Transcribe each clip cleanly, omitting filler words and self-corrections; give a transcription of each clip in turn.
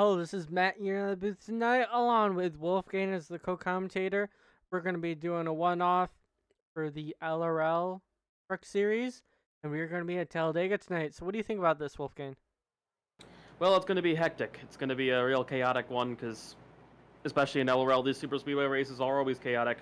Hello, this is Matt here in the booth tonight, along with Wolfgang as the co-commentator. We're going to be doing a one-off for the LRL Truck Series, and we're going to be at Talladega tonight. So what do you think about this, Wolfgang? Well, it's going to be hectic. It's going to be a real chaotic one because, especially in LRL, these super speedway races are always chaotic.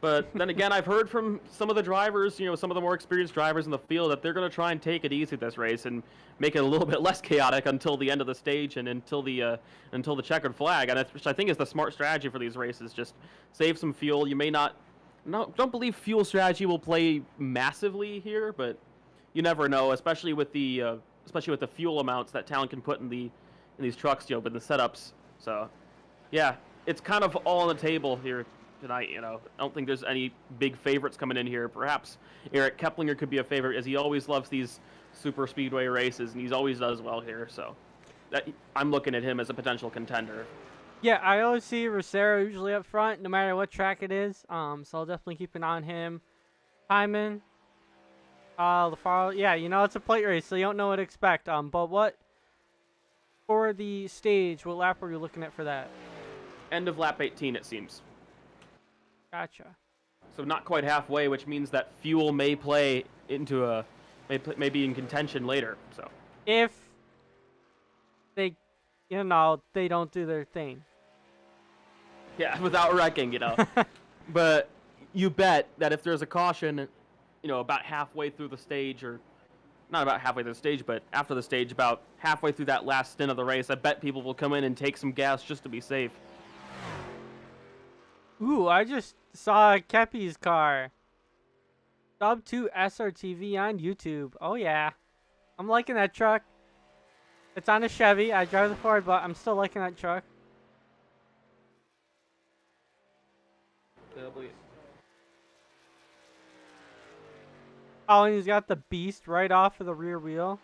But then again, I've heard from some of the drivers, some of the more experienced drivers in the field, that they're going to try and take it easy this race and make it a little bit less chaotic until the end of the stage and until the checkered flag. And which I think is the smart strategy for these races. Just save some fuel. You may don't believe fuel strategy will play massively here, but you never know, especially with the fuel amounts that Talon can put in these trucks, but the setups. So, yeah, it's kind of all on the table here tonight. I don't think there's any big favorites coming in here. Perhaps Urich Keplinger could be a favorite, as he always loves these super speedway races, and he always does well here. So, I'm looking at him as a potential contender. Yeah, I always see Rosero usually up front, no matter what track it is. So I'll definitely keep an eye on him. Hyman. Yeah, it's a plate race, so you don't know what to expect. But what for the stage? What lap were you looking at for that? End of lap 18, it seems. Gotcha. So not quite halfway, which means that fuel may play into may be in contention later. So if they, they don't do their thing. Yeah, without wrecking, But you bet that if there's a caution, about halfway through the stage, or not about halfway through the stage, but after the stage, about halfway through that last stint of the race, I bet people will come in and take some gas just to be safe. Ooh, I just saw Kepi's car. Sub 2 SRTV on YouTube. Oh, yeah. I'm liking that truck. It's on a Chevy. I drive the Ford, but I'm still liking that truck. Oh, and he's got the beast right off of the rear wheel.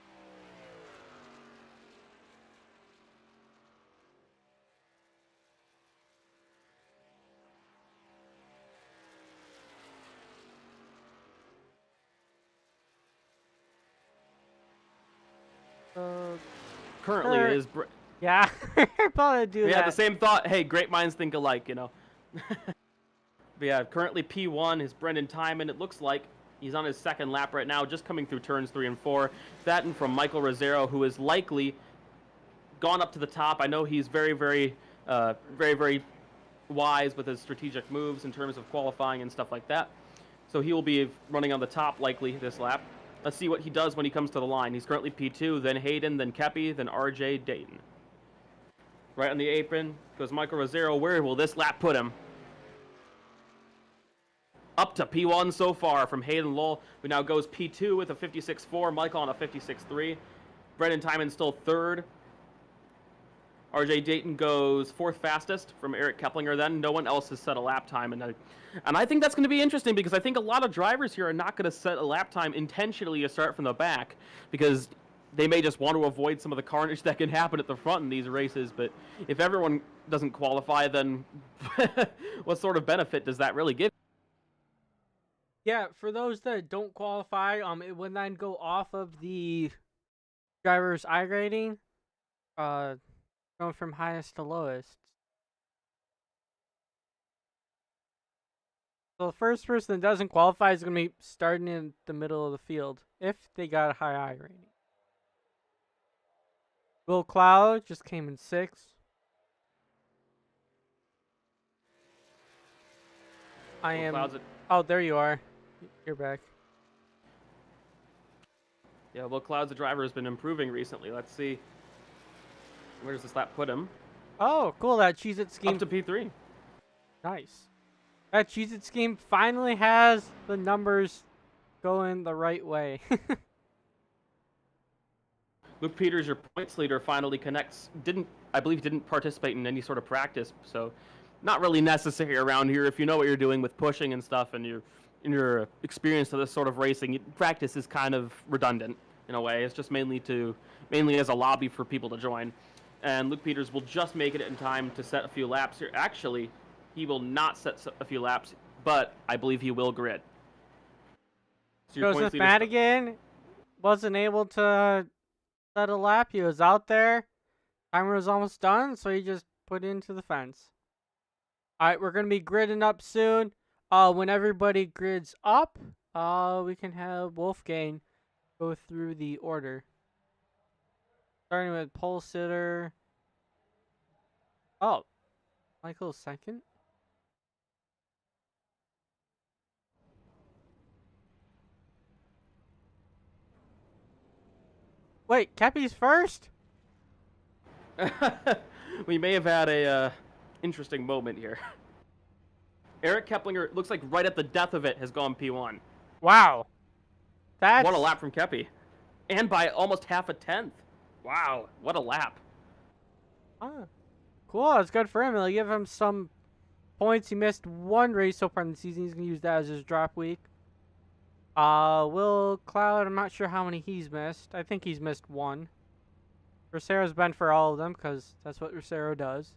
Currently is... Yeah, probably do that. Yeah, the same thought. Hey, great minds think alike, But yeah, currently P1 is Brendan Timon. It looks like he's on his second lap right now, just coming through turns 3 and 4. That and from Michael Rosero, who is likely gone up to the top. I know he's very, very wise with his strategic moves in terms of qualifying and stuff like that. So he will be running on the top likely this lap. Let's see what he does when he comes to the line. He's currently P2, then Hayden, then Kepi, then RJ Dayton. Right on the apron goes Michael Rosero. Where will this lap put him? Up to P1 so far from Hayden Lowell, who now goes P2 with a 56.4. Michael on a 56.3. Brendan Timon still third. RJ Dayton goes fourth fastest from Urich Keplinger then. No one else has set a lap time. And I think that's going to be interesting because I think a lot of drivers here are not going to set a lap time intentionally to start from the back because they may just want to avoid some of the carnage that can happen at the front in these races. But if everyone doesn't qualify, then what sort of benefit does that really give? Yeah, for those that don't qualify, it would then go off of the driver's I rating, going from highest to lowest. So the first person that doesn't qualify is going to be starting in the middle of the field if they got a high I rating. Will Cloud just came in 6th. Oh, there you are. You're back. Yeah, Will Cloud's the driver has been improving recently. Let's see. Where does this lap put him? Oh, cool. That Cheez-It scheme. Up to P3. Nice. That Cheez-It scheme finally has the numbers going the right way. Luke Peters, your points leader, finally connects. I believe didn't participate in any sort of practice, so not really necessary around here. If you know what you're doing with pushing and stuff and your experience of this sort of racing, practice is kind of redundant in a way. It's just mainly as a lobby for people to join. And Luke Peters will just make it in time to set a few laps here. Actually, he will not set a few laps, but I believe he will grid. So Joseph Madigan wasn't able to set a lap. He was out there. Timer was almost done, so he just put it into the fence. Alright, we're going to be gridding up soon. When everybody grids up, we can have Wolfgang go through the order. Starting with pole sitter. Oh, Michael second. Wait, Kepi's first? We may have had a interesting moment here. Eric Keplinger, looks like right at the death of it, has gone P1. Wow. That's... What a lap from Kepi. And by almost half a tenth. Wow, what a lap. Cool, that's good for him. It'll give him some points. He missed one race so far in the season. He's going to use that as his drop week. Will Cloud, I'm not sure how many he's missed. I think he's missed one. Rocero's been for all of them because that's what Rocero does.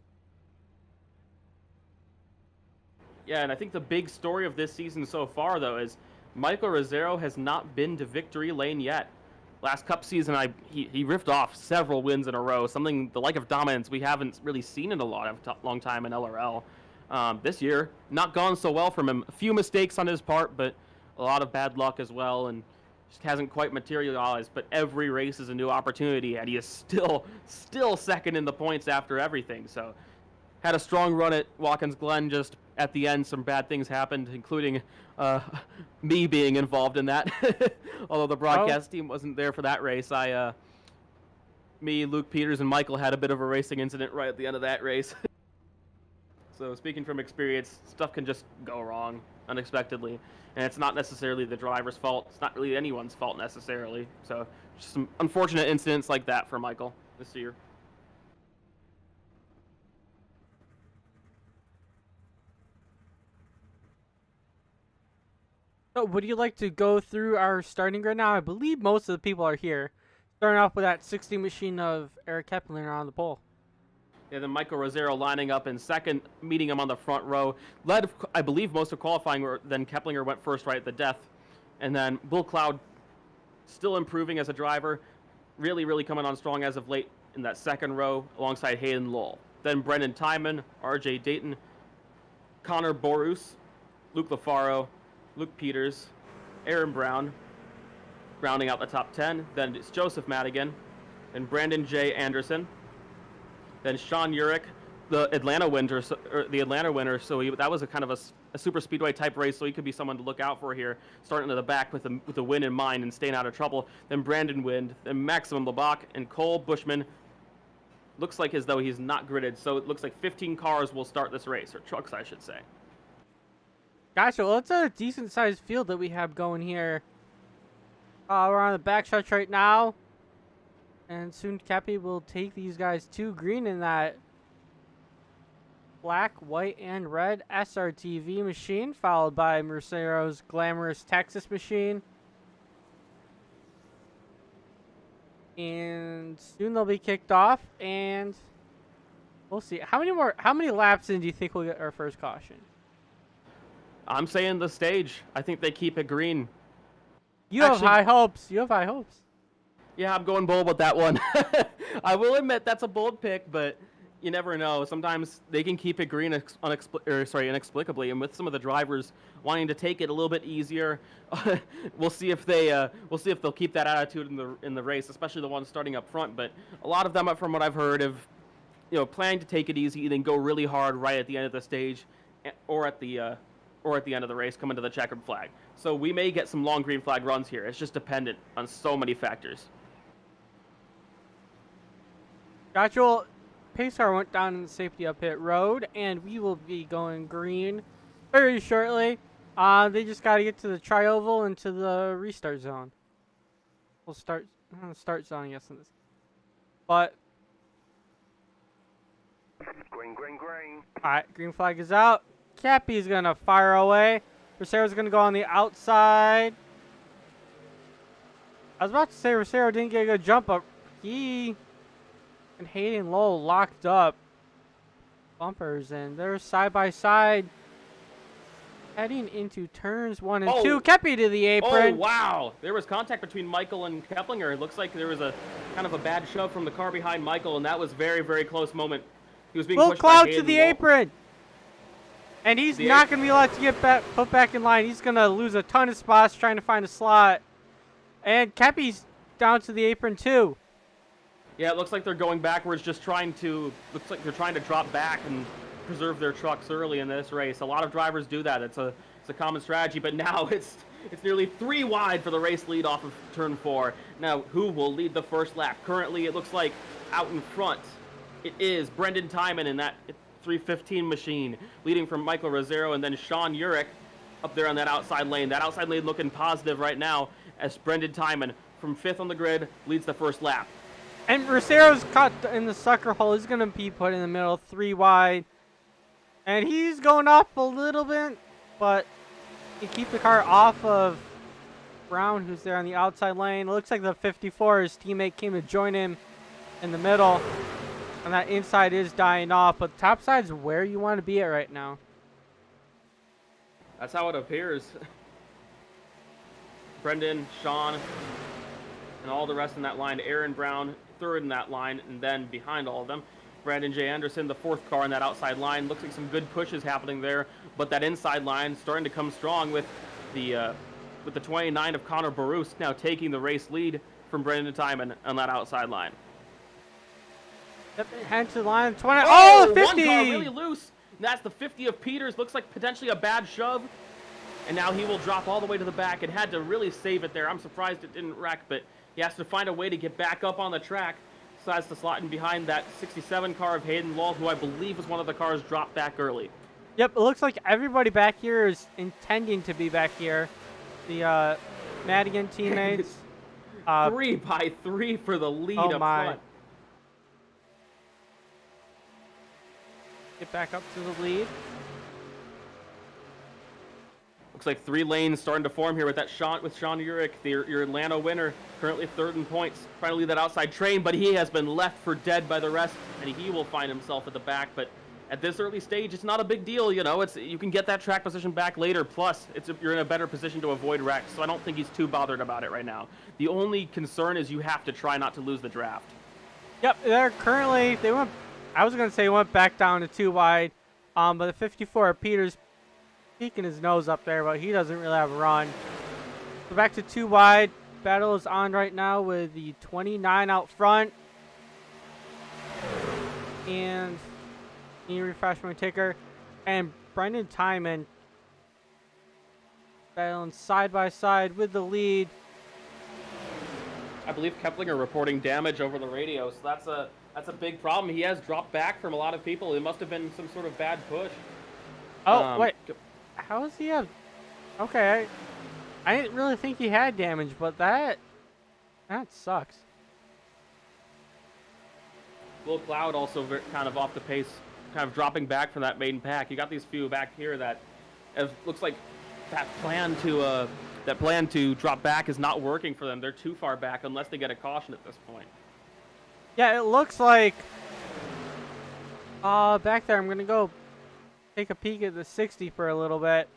Yeah, and I think the big story of this season so far, though, is Michael Rosero has not been to victory lane yet. Last Cup season, he ripped off several wins in a row, something the like of dominance we haven't really seen in a long time in LRL. This year, not gone so well from him. A few mistakes on his part, but a lot of bad luck as well, and just hasn't quite materialized. But every race is a new opportunity, and he is still second in the points after everything. So, had a strong run at Watkins Glen. Just at the end, some bad things happened, including me being involved in that. Although the broadcast team wasn't there for that race, me, Luke Peters, and Michael had a bit of a racing incident right at the end of that race. So speaking from experience, stuff can just go wrong unexpectedly, and it's not necessarily the driver's fault. It's not really anyone's fault necessarily. So just some unfortunate incidents like that for Michael this year. So would you like to go through our starting grid now? I believe most of the people are here. Starting off with that 60 machine of Eric Keplinger on the pole. Yeah, then Michael Rosero lining up in second, meeting him on the front row. Led, I believe, most of qualifying, then Keplinger went first right at the death. And then Will Cloud still improving as a driver, really coming on strong as of late in that second row alongside Hayden Lowell. Then Brendan Timon, RJ Dayton, Connor Borus, Luke LaFaro, Luke Peters, Aaron Brown, rounding out the top 10. Then it's Joseph Madigan, and Brandon J. Anderson. Then Sean Urich, the Atlanta winner. So that was a kind of a super speedway type race, so he could be someone to look out for here, starting to the back with a win in mind and staying out of trouble. Then Brandon Wind, then Maximum Lebach, and Cole Bushman. Looks like as though he's not gridded, so it looks like 15 cars will start this race, or trucks, I should say. Gotcha. Well, it's a decent-sized field that we have going here. We're on the back stretch right now. And soon Kepi will take these guys to green in that black, white, and red SRTV machine, followed by Mercero's glamorous Texas machine. And soon they'll be kicked off, and we'll see. How many laps in do you think we'll get our first caution? I'm saying the stage. I think they keep it green. You have high hopes. You have high hopes. Yeah, I'm going bold with that one. I will admit that's a bold pick, but you never know. Sometimes they can keep it green inexplicably, and with some of the drivers wanting to take it a little bit easier, we'll see if they'll keep that attitude in the race, especially the ones starting up front. But a lot of them, from what I've heard, have planning to take it easy and then go really hard right at the end of the stage, or at the end of the race, coming to the checkered flag. So we may get some long green flag runs here. It's just dependent on so many factors. Gotcha. Well, pace car went down in the safety up pit road, and we will be going green very shortly. They just got to get to the tri-oval and to the restart zone. We'll start zone, I guess, in this. But green. All right, green flag is out. Kepi's gonna fire away. Rocero's gonna go on the outside. I was about to say Rocero didn't get a good jump up. He and Hayden Lowell locked up bumpers, and they're side by side. heading into turns 1 and Oh. 2. Kepi to the apron. Oh, wow. There was contact between Michael and Keplinger. It looks like there was a kind of a bad shove from the car behind Michael, and that was very, very close moment. He was being Will pushed by Cloud to Hayden the Wall. apron. And he's not going to be allowed to get put back in line. He's going to lose a ton of spots trying to find a slot. And Kepi's down to the apron too. Yeah, it looks like they're going backwards, just looks like they're trying to drop back and preserve their trucks early in this race. A lot of drivers do that. It's a common strategy, but now it's nearly 3 wide for the race lead off of turn 4. Now, who will lead the first lap? Currently, it looks like out in front, it is Brendan Timon in that 315 machine, leading from Michael Rosero, and then Sean Urich up there on that outside lane. That outside lane looking positive right now as Brendan Timon from 5th on the grid leads the first lap. And Rosero's caught in the sucker hole. He's going to be put in the middle, 3 wide. And he's going up a little bit, but he keep the car off of Brown, who's there on the outside lane. It looks like the 54, his teammate came to join him in the middle. And that inside is dying off, but top side's where you want to be at right now. That's how it appears. Brendan, Sean, and all the rest in that line. Aaron Brown, 3rd in that line, and then behind all of them, Brandon J. Anderson, the 4th car in that outside line. Looks like some good pushes happening there, but that inside line starting to come strong with the 29 of Connor Barouse now taking the race lead from Brendan Timon on that outside line. Yep, head to the line, 20. Oh, 50! One car really loose. And that's the 50 of Peters. Looks like potentially a bad shove. And now he will drop all the way to the back and had to really save it there. I'm surprised it didn't wreck, but he has to find a way to get back up on the track. Decides to slot in behind that 67 car of Hayden Wall, who I believe was one of the cars dropped back early. Yep, it looks like everybody back here is intending to be back here. The Madigan teammates. 3 by 3 for the lead up front. Get back up to the lead. Looks like 3 lanes starting to form here with Sean Urich, your Atlanta winner, currently 3rd in points, trying to lead that outside train, but he has been left for dead by the rest, and he will find himself at the back. But at this early stage, it's not a big deal. You know, you can get that track position back later. Plus, you're in a better position to avoid wrecks, so I don't think he's too bothered about it right now. The only concern is you have to try not to lose the draft. Yep, I was going to say went back down to 2 wide, but the 54 Peters peeking his nose up there, but he doesn't really have a run. So back to 2 wide. Battle is on right now with the 29 out front. And you refresh my ticker. And Brendan Timon battling side by side with the lead. I believe Keplinger reporting damage over the radio, so that's a big problem. He has dropped back from a lot of people. It must have been some sort of bad push. Oh, wait. How does he have... Okay, I didn't really think he had damage, but that sucks. Will Cloud also kind of off the pace, kind of dropping back from that main pack. You got these few back here that looks like that plan to drop back is not working for them. They're too far back unless they get a caution at this point. Yeah, it looks like back there. I'm going to go take a peek at the 60 for a little bit.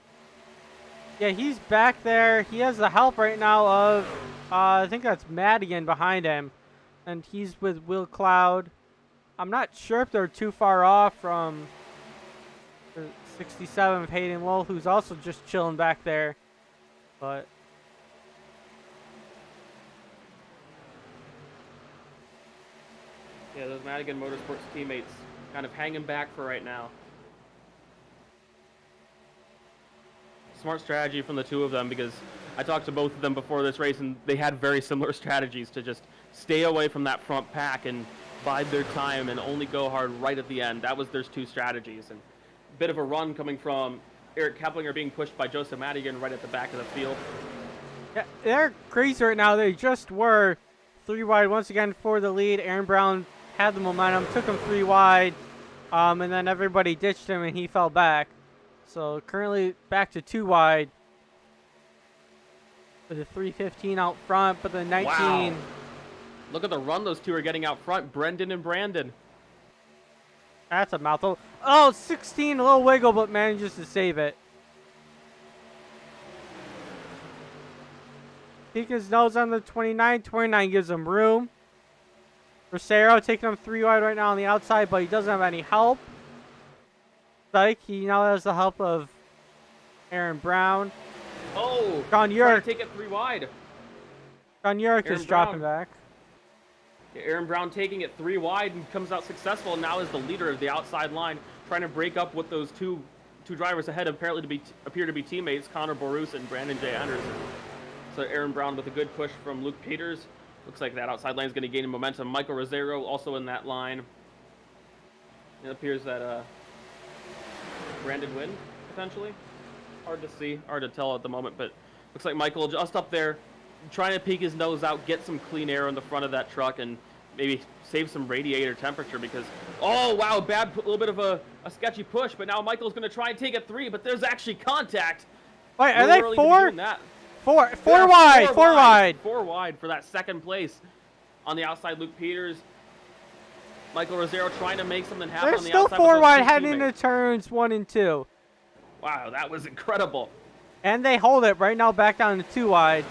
Yeah, he's back there. He has the help right now of, I think that's Madigan behind him. And he's with Will Cloud. I'm not sure if they're too far off from the 67 of Hayden Lowell, who's also just chilling back there. But yeah, those Madigan Motorsports teammates kind of hanging back for right now. Smart strategy from the 2 of them, because I talked to both of them before this race and they had very similar strategies to just stay away from that front pack and bide their time and only go hard right at the end. That was their 2 strategies. And a bit of a run coming from Eric Keplinger being pushed by Joseph Madigan right at the back of the field. yeah, they're crazy right now. They just were 3 wide once again for the lead. Aaron Brown had the momentum, took him 3 wide, and then everybody ditched him and he fell back. So currently back to 2 wide with the 315 out front, but the 19. Wow. Look at the run those 2 are getting out front, Brendan and Brandon. That's a mouthful. Oh, 16, a little wiggle, but manages to save it. peek his nose on the 29. 29 gives him room. Rosero taking him 3 wide right now on the outside, but he doesn't have any help. Like, he now has the help of Aaron Brown. Oh, John trying Urich. to take it 3 wide. John Urich is dropping back. Yeah, Aaron Brown taking it 3 wide and comes out successful, and now is the leader of the outside line, trying to break up with those two drivers ahead, apparently appear to be teammates, Connor Borus and Brandon J. Anderson. So Aaron Brown with a good push from Luke Peters. Looks like that outside line is going to gain momentum. Michael Rosero also in that line. It appears that Brandon Wynn, potentially. Hard to see, hard to tell at the moment, but looks like Michael just up there trying to peek his nose out, get some clean air in the front of that truck, and maybe save some radiator temperature because, oh, wow, a little bit of a sketchy push, but now Michael's going to try and take a 3, but there's actually contact. Wait, are they 4? Four wide. 4 wide for that second place. On the outside, Luke Peters. Michael Rosero trying to make something happen on the outside. They're still 4 wide heading into turns 1 and 2. Wow, that was incredible. And they hold it right now back down to 2 wide.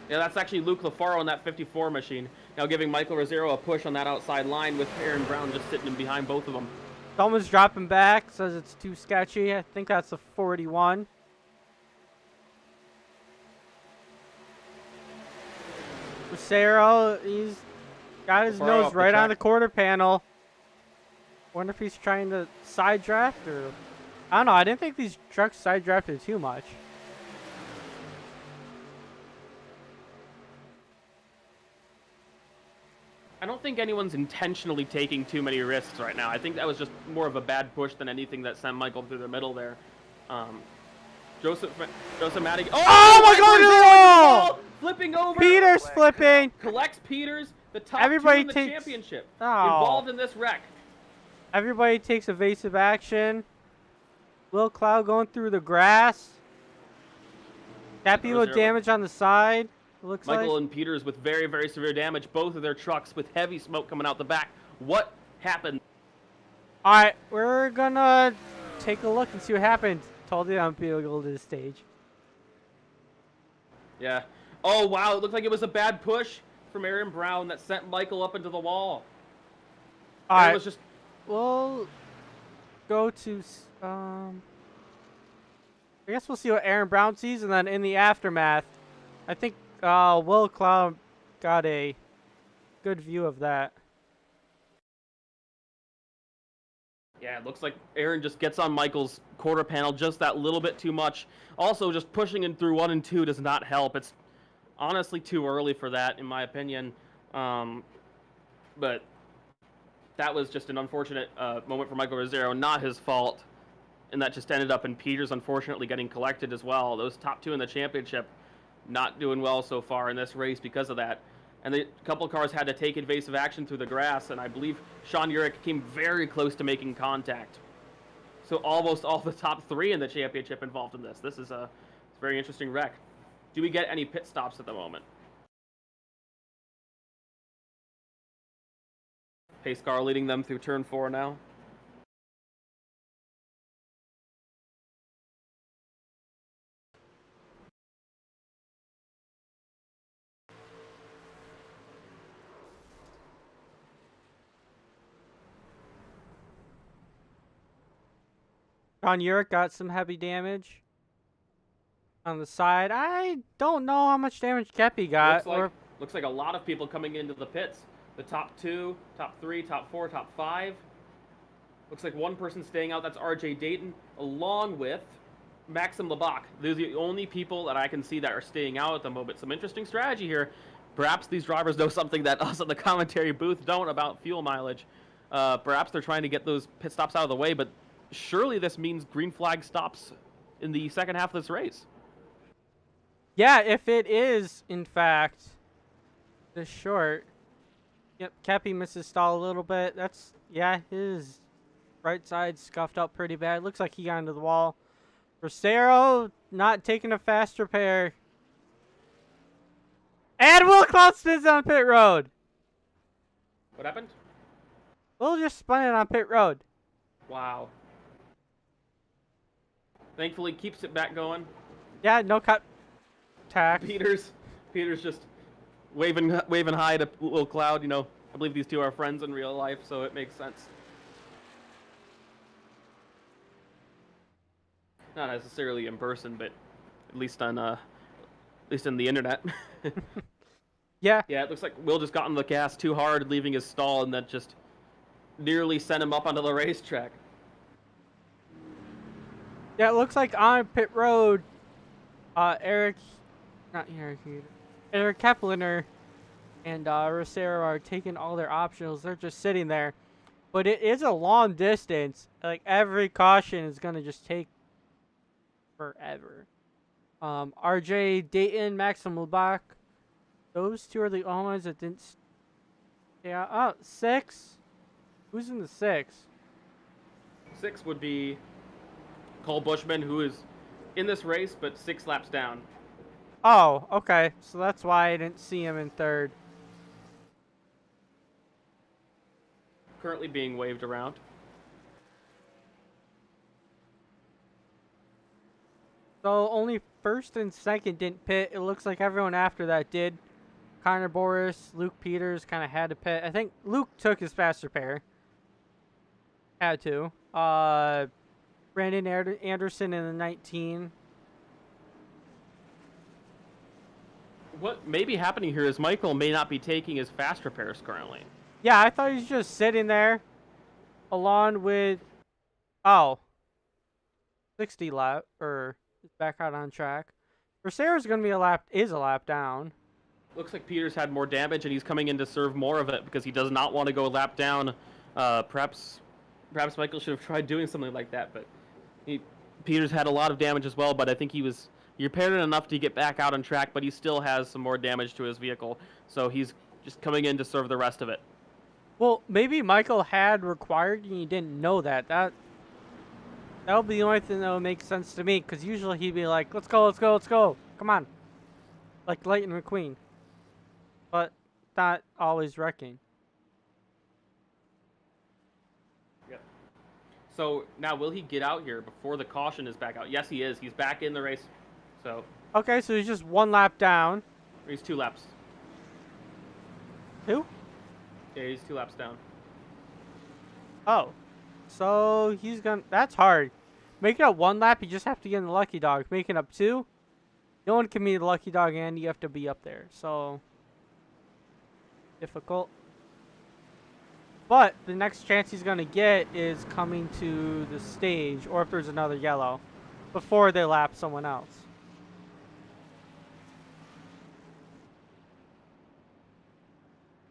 Yeah, that's actually Luke LaFaro on that 54 machine. Now giving Michael Rosero a push on that outside line with Aaron Brown just sitting in behind both of them. Someone's dropping back, says it's too sketchy. I think that's a 41. Rosero, he's got his nose right on the quarter panel. Wonder if he's trying to side draft or... I don't know, I didn't think these trucks side drafted too much. I don't think anyone's intentionally taking too many risks right now. I think that was just more of a bad push than anything that sent Michael through the middle there. Joseph Madigan. Oh my God! To the wall! Flipping over. Peters flipping. Collects Peters, the top 2 in the championship. Involved in this wreck. Everybody takes evasive action. Will Cloud going through the grass. Happy with damage on the side. Looks Michael like. and Peters with very, very severe damage. Both of their trucks with heavy smoke coming out the back. What happened? All right, we're gonna take a look and see what happened. Told you I'm going to go to the stage. Yeah. Oh, wow. It looked like it was a bad push from Aaron Brown that sent Michael up into the wall. All right. Was just... We'll go to... I guess we'll see what Aaron Brown sees, and then in the aftermath, I think Will Cloud got a good view of that. Yeah, it looks like Aaron just gets on Michael's quarter panel just that little bit too much. Also, just pushing in through 1 and 2 does not help. It's honestly too early for that, in my opinion. But that was just an unfortunate moment for Michael Rosero, not his fault. And that just ended up in Peters, unfortunately, getting collected as well. Those top 2 in the championship not doing well so far in this race because of that. And a couple of cars had to take evasive action through the grass, and I believe Sean Urich came very close to making contact. So almost all the top 3 in the championship involved in this. This is a very interesting wreck. Do we get any pit stops at the moment? Pace car leading them through turn 4 now. John Urich got some heavy damage on the side. I don't know how much damage Kepi got. Looks like a lot of people coming into the pits. The top 2, top 3, top 4, top 5. Looks like one person staying out. That's RJ Dayton, along with Maxim Lebach. They're the only people that I can see that are staying out at the moment. Some interesting strategy here. Perhaps these drivers know something that us in the commentary booth don't about fuel mileage. Perhaps they're trying to get those pit stops out of the way, but surely this means green flag stops in the second half of this race. Yeah, if it is, in fact, this short. Yep, Kepi misses stall a little bit. That's, yeah, his right side scuffed up pretty bad. Looks like he got into the wall. Rosero not taking a fast repair. And Will Cloud spins on pit road. What happened? Will just spun it on pit road. Wow. Thankfully keeps it back going. Yeah, no cut. attack. Peter's just waving high at a little cloud. You know, I believe these two are friends in real life, so it makes sense. Not necessarily in person, but at least on at least in the internet. Yeah. Yeah, it looks like Will just got on the gas too hard, leaving his stall, and that just nearly sent him up onto the racetrack. Yeah, it looks like on pit road, Urich Kepliner and Rosero are taking all their optionals. They're just sitting there. But it is a long distance. Like, every caution is going to just take forever. RJ Dayton, Maxim Lebach. Those two are the only ones that didn't... Yeah, oh, 6? Who's in the 6? 6 would be Cole Bushman, who is in this race, but 6 laps down. Oh, okay. So that's why I didn't see him in 3rd. Currently being waved around. So only 1st and 2nd didn't pit. It looks like everyone after that did. Connor Boris, Luke Peters kind of had to pit. I think Luke took his fast repair. Had to. Brandon Anderson in the 19. What may be happening here is Michael may not be taking his fast repairs currently. Yeah, I thought he was just sitting there along with 60 lap or back out on track. Rosero's gonna be a lap down. Looks like Peters had more damage and he's coming in to serve more of it because he does not want to go a lap down. Perhaps Michael should have tried doing something like that, but Peters had a lot of damage as well, but I think he repaired it enough to get back out on track, but he still has some more damage to his vehicle, so he's just coming in to serve the rest of it. Well, maybe Michael had required and he didn't know that. That'll be the only thing that would make sense to me, because usually he'd be like, let's go, let's go, let's go. Come on. Like Lightning McQueen. But not always wrecking. Yep. So now will he get out here before the caution is back out? Yes, he is. He's back in the race. So. Okay, so he's just 1 lap down. Or he's 2 laps. 2? Yeah, he's 2 laps down. Oh. So he's gonna... That's hard. Making up 1 lap, you just have to get in the lucky dog. Making up 2, no one can be the lucky dog and you have to be up there. So... difficult. But the next chance he's going to get is coming to the stage, or if there's another yellow, before they lap someone else.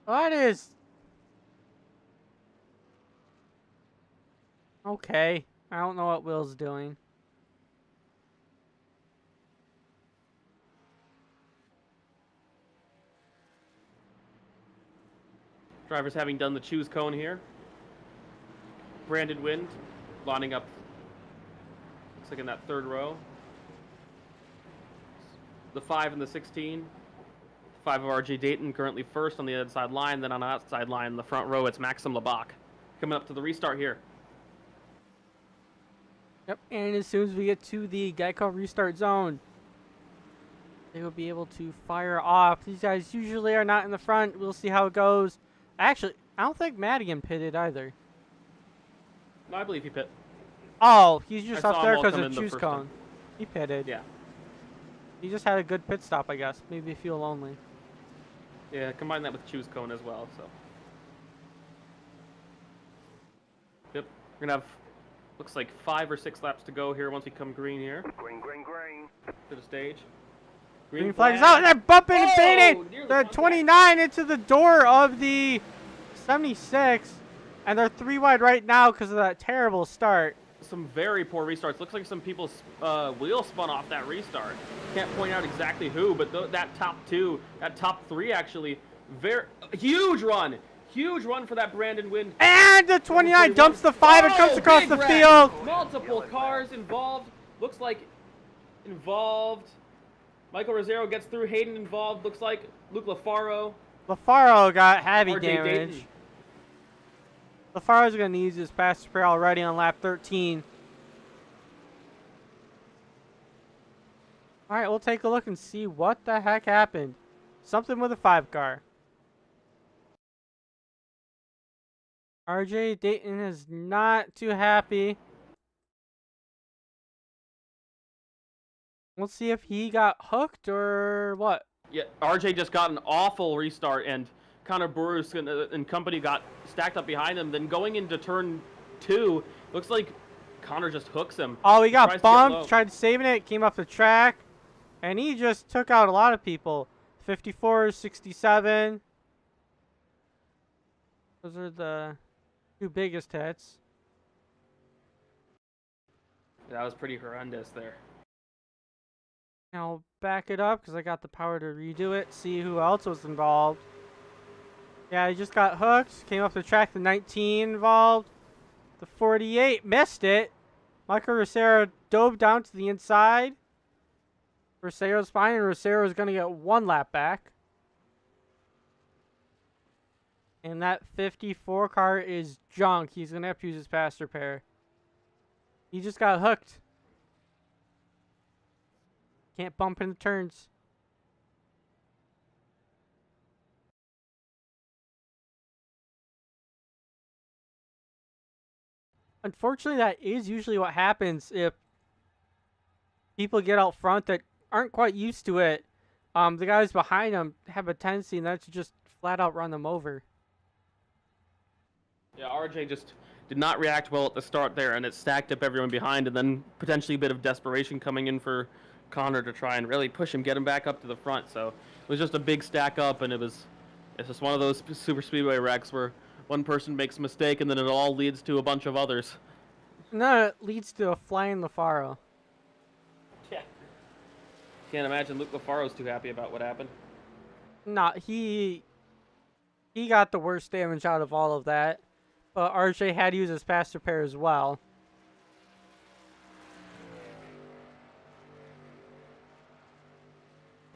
That is... okay. I don't know what Will's doing. Drivers having done the choose cone here. Brandon Wind lining up, looks like in that 3rd row. The 5 and the 16. 5 of RJ Dayton currently 1st on the inside line. Then on the outside line in the front row, it's Maxim Lebach. Coming up to the restart here. Yep, and as soon as we get to the Geico restart zone, they will be able to fire off. These guys usually are not in the front. We'll see how it goes. Actually, I don't think Madigan pitted either. No, I believe he pit. Oh, he's just up there because come of in the choose first cone. time. He pitted. Yeah. He just had a good pit stop, I guess. Maybe feel lonely. Yeah, combine that with choose cone as well, so. Yep, we're gonna have, looks like 5 or 6 laps to go here once we come green here. Green, green, green. To the stage. Green flag is out. They're bumping and fading. The 29 into the door of the 76. And they're 3 wide right now because of that terrible start. Some very poor restarts. Looks like some people's wheel spun off that restart. Can't point out exactly who, but that top 2, that top 3 actually, huge run for that Brandon Wind. And the 29 dumps the 5 and comes across the field. Multiple cars involved. Looks like involved. Michael Rosero gets through. Hayden involved. Looks like Luke LaFaro. LaFaro got heavy RJ damage. Dayton. LaFaro's going to use his fast repair already on lap 13. All right, we'll take a look and see what the heck happened. Something with a 5 car. RJ Dayton is not too happy. We'll see if he got hooked or what. Yeah, RJ just got an awful restart, and Connor Bruce and company got stacked up behind him. Then going into turn 2, looks like Connor just hooks him. Oh, he got bumped, tried saving it, came off the track, and he just took out a lot of people. 54, 67. Those are the 2 biggest hits. That was pretty horrendous there. I'll back it up because I got the power to redo it, see who else was involved. Yeah, he just got hooked, came off the track, the 19 involved. The 48 missed it. Michael Rosero dove down to the inside. Rosero's fine, and Rosero's going to get 1 lap back. And that 54 car is junk. He's going to have to use his faster pair. He just got hooked. Can't bump in the turns. Unfortunately, that is usually what happens if people get out front that aren't quite used to it. The guys behind them have a tendency not to just flat out run them over. Yeah, RJ just did not react well at the start there, and it stacked up everyone behind, and then potentially a bit of desperation coming in for Connor to try and really push him, get him back up to the front. So it was just a big stack up, and it's just one of those super speedway wrecks where one person makes a mistake, and then it all leads to a bunch of others. No, it leads to a flying LaFaro. Yeah. Can't imagine Luke LaFaro's too happy about what happened. Nah, he got the worst damage out of all of that. But RJ had to use his faster pair as well.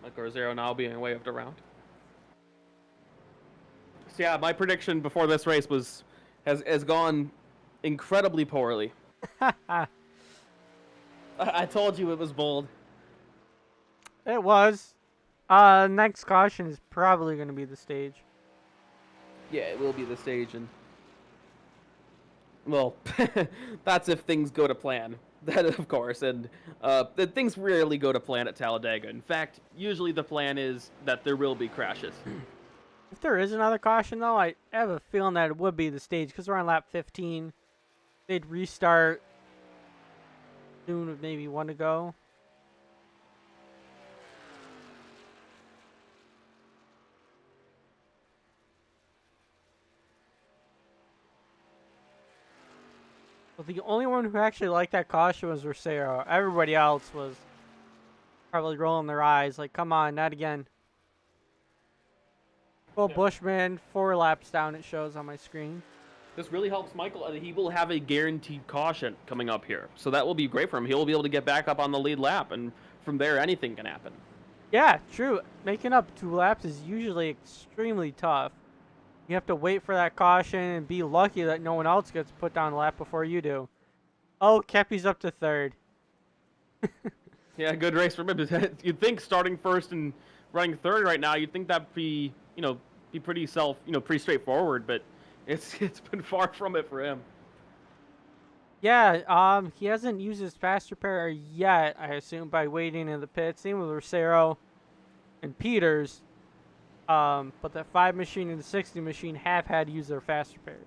Michael Rosero now being waved around. So yeah, my prediction before this race has gone incredibly poorly. I told you it was bold. It was. Next caution is probably going to be the stage. Yeah, it will be the stage, and well, that's if things go to plan. That, of course, and things rarely go to plan at Talladega. In fact, usually the plan is that there will be crashes. If there is another caution, though, I have a feeling that it would be the stage because we're on lap 15. They'd restart soon with maybe 1 to go. Well, the only one who actually liked that caution was Rosero. Everybody else was probably rolling their eyes like, come on, not again. Well, yeah. Bushman, 4 laps down, it shows on my screen. This really helps Michael. He will have a guaranteed caution coming up here. So that will be great for him. He'll be able to get back up on the lead lap, and from there, anything can happen. Yeah, true. Making up 2 laps is usually extremely tough. You have to wait for that caution and be lucky that no one else gets put down a lap before you do. Oh, Kepi's up to 3rd. Yeah, good race for him. You'd think starting first and running 3rd right now, you'd think that'd be, be pretty pretty straightforward, but it's been far from it for him. Yeah, he hasn't used his faster pair yet, I assume, by waiting in the pit. Same with Rosero and Peters. But the 5 machine and the 60 machine have had to use their faster pairs.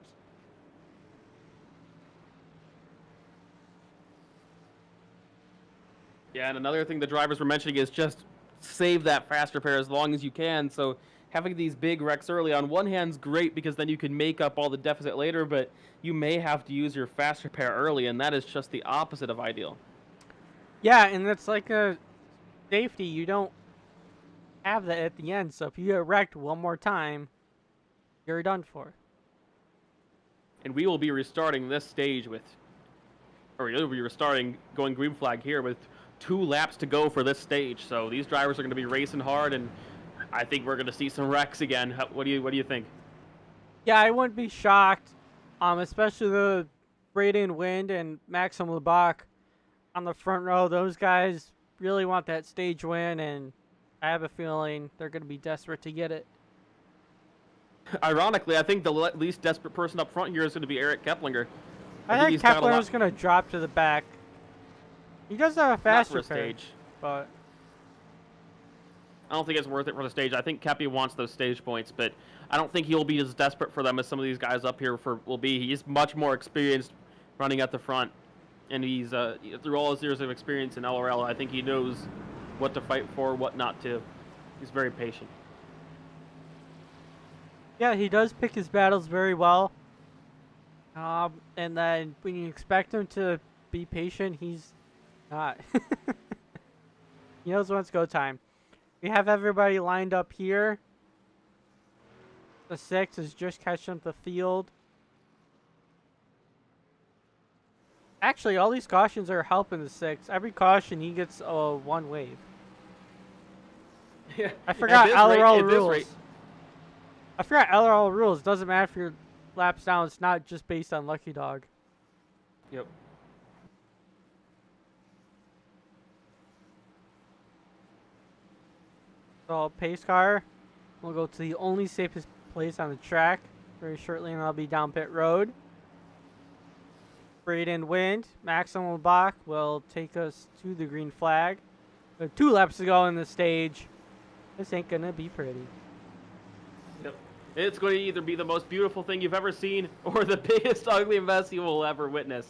Yeah, and another thing the drivers were mentioning is just save that faster pair as long as you can. So having these big wrecks early on one hand's great because then you can make up all the deficit later, but you may have to use your faster pair early, and that is just the opposite of ideal. Yeah, and it's like a safety. You don't have that at the end, so if you get wrecked one more time, you're done for. And we will be restarting this stage you'll be restarting going green flag here with 2 laps to go for this stage. So these drivers are going to be racing hard, and I think we're going to see some wrecks again. What do you think? Yeah, I wouldn't be shocked, especially the Braden Wind and Maxim Lebach on the front row. Those guys really want that stage win, and I have a feeling they're going to be desperate to get it. Ironically, I think the least desperate person up front here is going to be Urich Keplinger. I think Kepler's going to drop to the back. He does have a faster stage, but I don't think it's worth it for the stage. I think Kepi wants those stage points, but I don't think he'll be as desperate for them as some of these guys up here will be. He's much more experienced running at the front, and he's through all his years of experience in LRL, I think he knows what to fight for, what not to. He's very patient. Yeah, he does pick his battles very well. And then when you expect him to be patient, he's not. He knows when it's go time. We have everybody lined up here. The 6 is just catching up the field. Actually, all these cautions are helping the 6. Every caution, he gets one wave. Yeah. I forgot LRL rules. I forgot LRL rules. Doesn't matter if your laps down. It's not just based on Lucky Dog. Yep. So pace car will go to the only safest place on the track very shortly, and I'll be down pit road. Braden Wind, Maximum Bach will take us to the green flag. 2 laps to go in the stage. This ain't gonna be pretty. Yep. It's going to either be the most beautiful thing you've ever seen or the biggest ugly mess you will ever witness.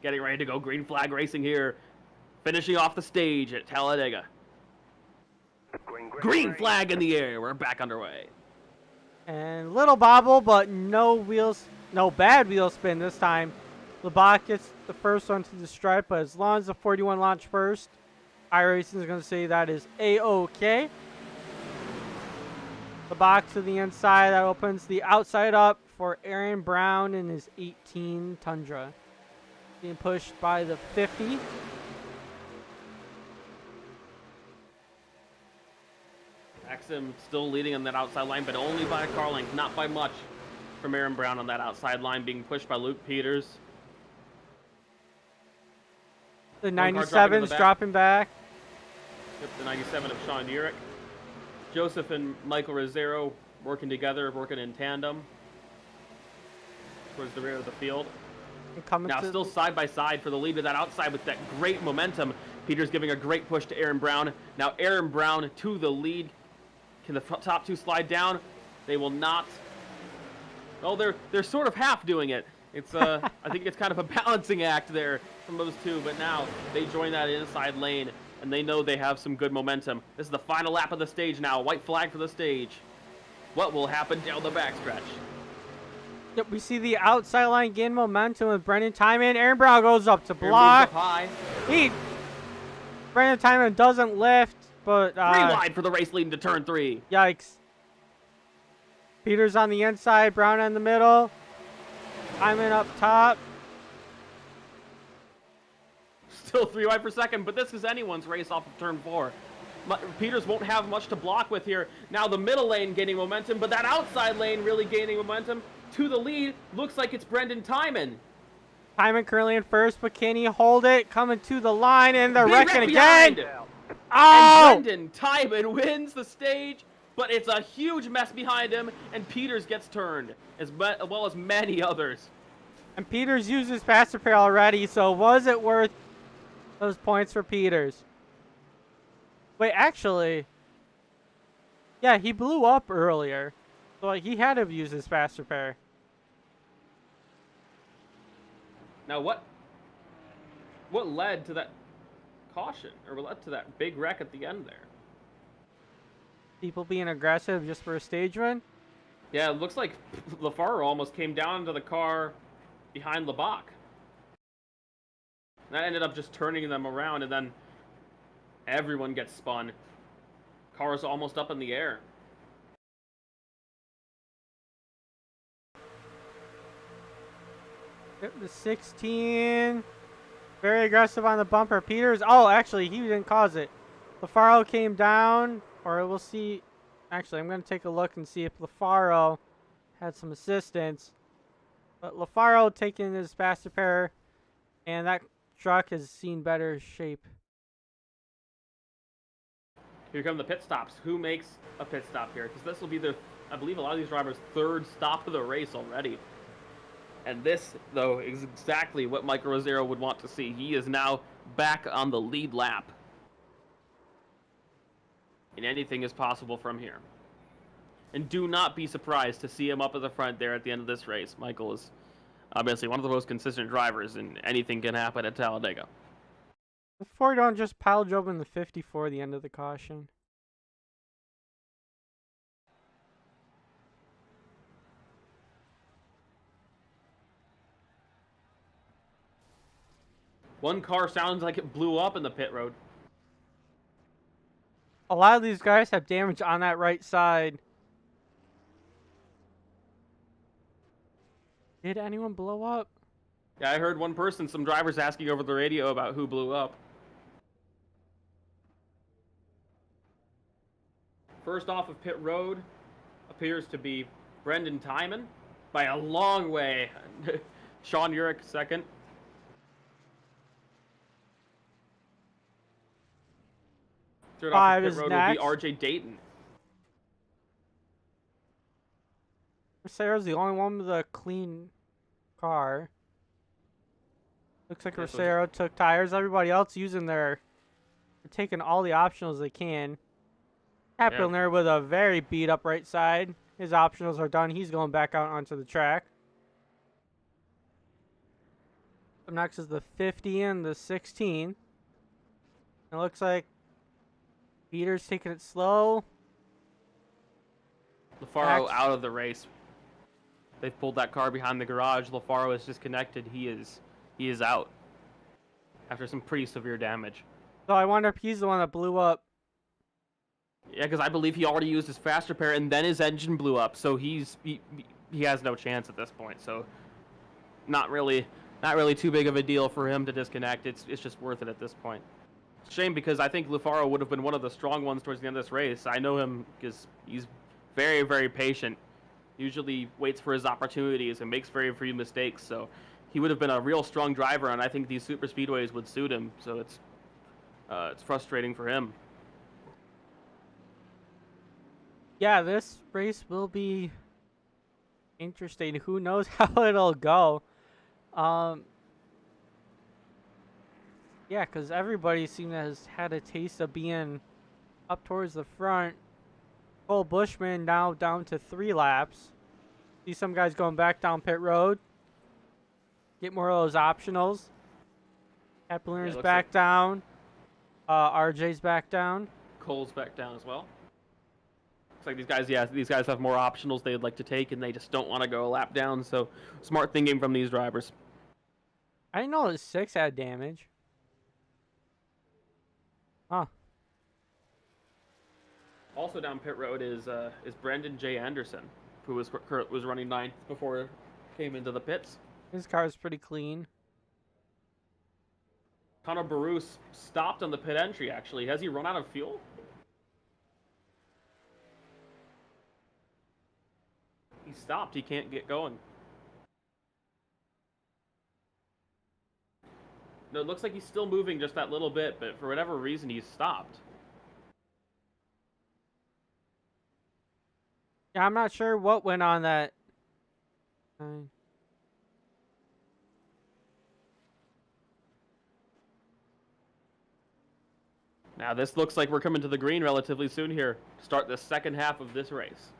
Getting ready to go green flag racing here. Finishing off the stage at Talladega. Green flag in the air. We're back underway. And little bobble, but no bad wheel spin this time. LeBach gets the first one to the stripe, but as long as the 41 launch first, iRacing is going to say that is A-OK. LeBach to the inside. That opens the outside up for Aaron Brown in his 18 Tundra. Being pushed by the 50. Maxim still leading on that outside line, but only by a car length, not by much from Aaron Brown on that outside line, being pushed by Luke Peters. The 97's dropping back. Yep, the 97 of Sean Urich. Joseph and Michael Rosero working together, working in tandem towards the rear of the field. Now still side by side for the lead of that outside with that great momentum. Peters giving a great push to Aaron Brown. Now Aaron Brown to the lead. Can the top 2 slide down? They will not. Well, they're sort of half doing it. It's I think it's kind of a balancing act there from those 2, but now they join that inside lane, and they know they have some good momentum. This is the final lap of the stage now. White flag for the stage. What will happen down the backstretch? Yep, we see the outside line gain momentum with Brendan Timon. Aaron Brown goes up to block. Brendan Timon doesn't lift, but 3 wide for the race leading to turn 3. Yikes. Peters on the inside, Brown in the middle. Timon up top. Still 3 wide per second, but this is anyone's race off of turn 4. Peters won't have much to block with here. Now the middle lane gaining momentum, but that outside lane really gaining momentum. To the lead, looks like it's Brendan Timon. Timon currently in first, but can he hold it? Coming to the line, and they're wrecking again. Oh! And Brendan Timon wins the stage, but it's a huge mess behind him, and Peters gets turned, as well as many others. And Peters used his faster pair already, so was it worth those points for Peters? Wait, actually, yeah, he blew up earlier, so he had to use his faster pair. Now what led to that caution, or what led to that big wreck at the end there? People being aggressive just for a stage run? Yeah, it looks like LaFaro almost came down into the car behind LeBach. That ended up just turning them around, and then everyone gets spun. Car's almost up in the air. The 16. Very aggressive on the bumper. Peters. Oh, actually, he didn't cause it. LaFaro came down, or we'll see. Actually, I'm going to take a look and see if LaFaro had some assistance. But LaFaro taking his faster pair, and that truck has seen better shape. Here come the pit stops. Who makes a pit stop here? Because this will be I believe a lot of these drivers' third stop of the race already. And this, though, is exactly what Michael Rosero would want to see. He is now back on the lead lap. And anything is possible from here. And do not be surprised to see him up at the front there at the end of this race. Michael is obviously one of the most consistent drivers, and anything can happen at Talladega. Before don't just pile drove in the 54 the end of the caution. One car sounds like it blew up in the pit road. A lot of these guys have damage on that right side. Did anyone blow up? Yeah, I heard some drivers asking over the radio about who blew up. First off of pit road appears to be Brendan Timon by a long way. Sean Urich second. Third off of pit road will be RJ Dayton. Rosero's the only one with a clean car. Looks like Rosero took tires. Everybody else they're taking all the optionals they can. Captain there with a very beat up right side. His optionals are done. He's going back out onto the track. Up next is the 50 and the 16. It looks like Peter's taking it slow. LaFaro out of the race. They've pulled that car behind the garage. LaFaro is disconnected. He is out after some pretty severe damage. So I wonder if he's the one that blew up. Yeah, because I believe he already used his fast repair and then his engine blew up. So he has no chance at this point. So not really too big of a deal for him to disconnect. It's just worth it at this point. It's a shame because I think LaFaro would have been one of the strong ones towards the end of this race. I know him because he's very, very patient. Usually waits for his opportunities and makes very few mistakes. So he would have been a real strong driver, and I think these super speedways would suit him. So it's frustrating for him. Yeah, this race will be interesting. Who knows how it'll go? Yeah, because everybody seems to have had a taste of being up towards the front. Cole Bushman now down to 3 laps. See some guys going back down pit road. Get more of those optionals. Epler's back down. RJ's back down. Cole's back down as well. Looks like these guys have more optionals they'd like to take, and they just don't want to go a lap down. So smart thinking from these drivers. I didn't know the 6 had damage. Huh. Also down pit road is Brendan J. Anderson, who was running 9th before he came into the pits. His car is pretty clean. Connor Barus stopped on the pit entry, actually. Has he run out of fuel? He stopped. He can't get going. No, it looks like he's still moving just that little bit, but for whatever reason, he's stopped. Yeah, I'm not sure what went on that. Now, this looks like we're coming to the green relatively soon here to start the second half of this race.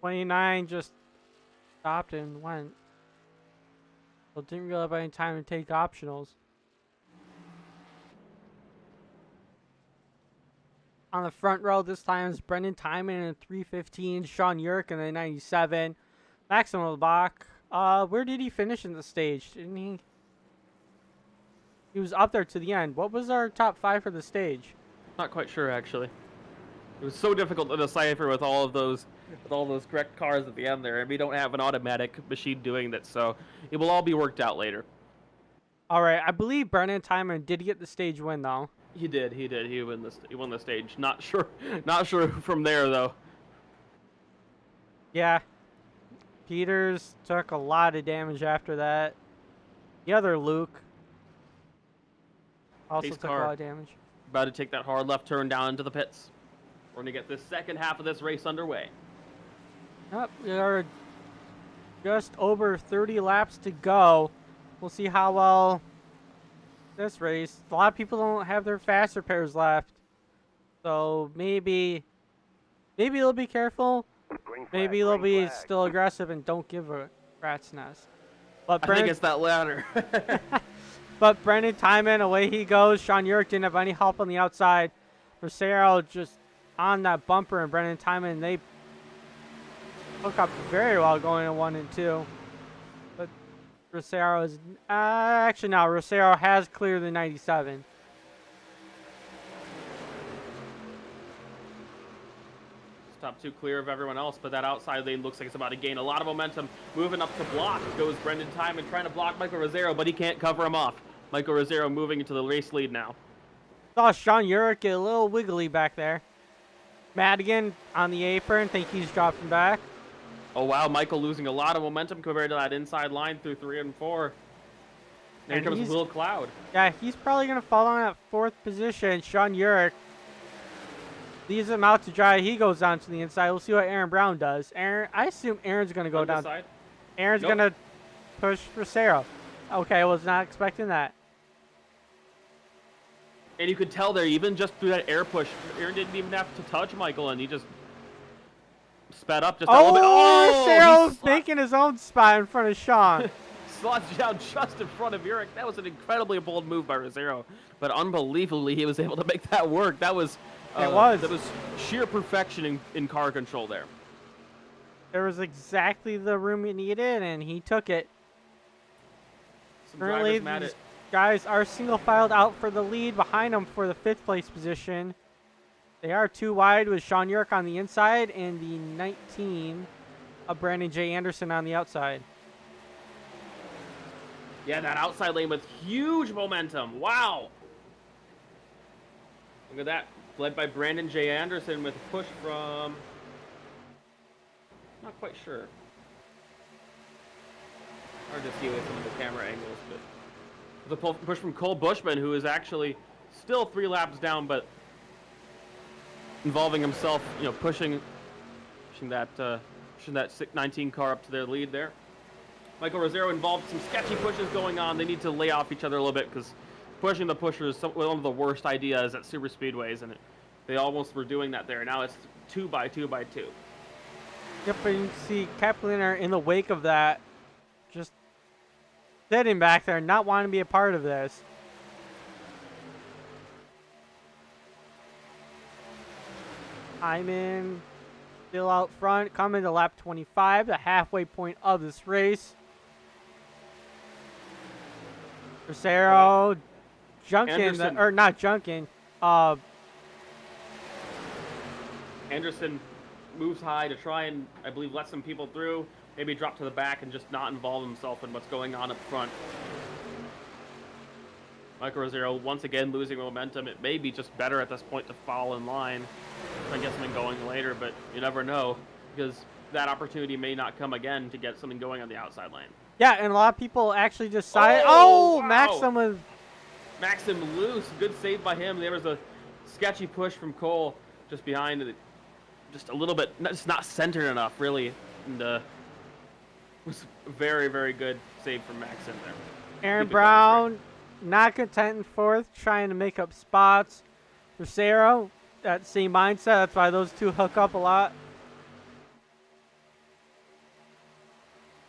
'29 just stopped and went. So didn't really have any time to take optionals. On the front row this time is Brendan Timon in 315, Sean Urich in the 97, Maximo Bach. Where did he finish in the stage? Didn't he? He was up there to the end. What was our top 5 for the stage? Not quite sure, actually. It was so difficult to decipher with all those correct cars at the end there, and we don't have an automatic machine doing that, so it will all be worked out later. All right, I believe Brendan Timon did get the stage win though. He did. He won the stage. Not sure from there though. Yeah. Peters took a lot of damage after that. The other Luke also Pace took a car lot of damage. about to take that hard left turn down into the pits. We're going to get this second half of this race underway. Yep, we are just over 30 laps to go. We'll see how well this race. A lot of people don't have their faster pairs left. So maybe they'll be careful. Maybe they'll be still aggressive and don't give a rat's nest. But I think it's that latter. but Brendan Timon, away he goes. Sean Urich didn't have any help on the outside. Rosero just on that bumper, and Brendan Timon, they hook up very well going to 1 and 2. But Rosero is actually now Rosero has cleared the 97. Top 2 clear of everyone else, but that outside lane looks like it's about to gain a lot of momentum. Moving up to block goes Brendan Timon, trying to block Michael Rosero, but he can't cover him off. Michael Rosero moving into the race lead now. Saw Sean Urich get a little wiggly back there. Madigan on the apron, think he's dropping back. Oh wow, Michael losing a lot of momentum compared to that inside line through 3 and 4. There comes Will Cloud. Yeah, he's probably going to fall on that 4th position. Sean Urich leaves him out to dry. He goes down to the inside. We'll see what Aaron Brown does. I assume Aaron's going to go down. Side. Aaron's going to push Rosero. Okay, I was not expecting that. And you could tell there, even just through that air push, Aaron didn't even have to touch Michael, and he just sped up just a little bit. Oh, Rosero's making his own spot in front of Sean. Slots down just in front of Urich. That was an incredibly bold move by Rosero, but unbelievably, he was able to make that work. That was that was sheer perfection in car control there. There was exactly the room he needed, and he took it. Currently, these guys are single filed out for the lead, behind them for the 5th place position. They are 2 wide with Sean Urich on the inside and the 19 of Brandon J. Anderson on the outside. Yeah, that outside lane with huge momentum. Wow. Look at that. Led by Brandon J. Anderson with a push from... Not quite sure. Hard to see with some of the camera angles, but... The push from Cole Bushman, who is actually still 3 laps down, but involving himself, you know, pushing that 19 car up to their lead there. Michael Rosero involved some sketchy pushes going on. They need to lay off each other a little bit because pushing the pusher is one of the worst ideas at super speedways, and they almost were doing that there. Now it's 2 by 2 by 2. Yep, and you see Kapliner in the wake of that, just sitting back there, not wanting to be a part of this. Hyman still out front, coming to lap 25, the halfway point of this race. Rosero junking, or not junking. Anderson moves high to try and, I believe, let some people through. Maybe drop to the back and just not involve himself in what's going on up front. Michael Rosero once again losing momentum. It may be just better at this point to fall in line. Try and get something going later, but you never know because that opportunity may not come again to get something going on the outside lane. Yeah, and a lot of people actually decided. Oh, wow. Maxim was. Maxim loose. Good save by him. There was a sketchy push from Cole just behind it. Just a little bit, just not centered enough, really. And it was a very, very good save from Maxim there. Aaron Brown, not content in 4th, trying to make up spots. Rosero, that same mindset. That's why those two hook up a lot.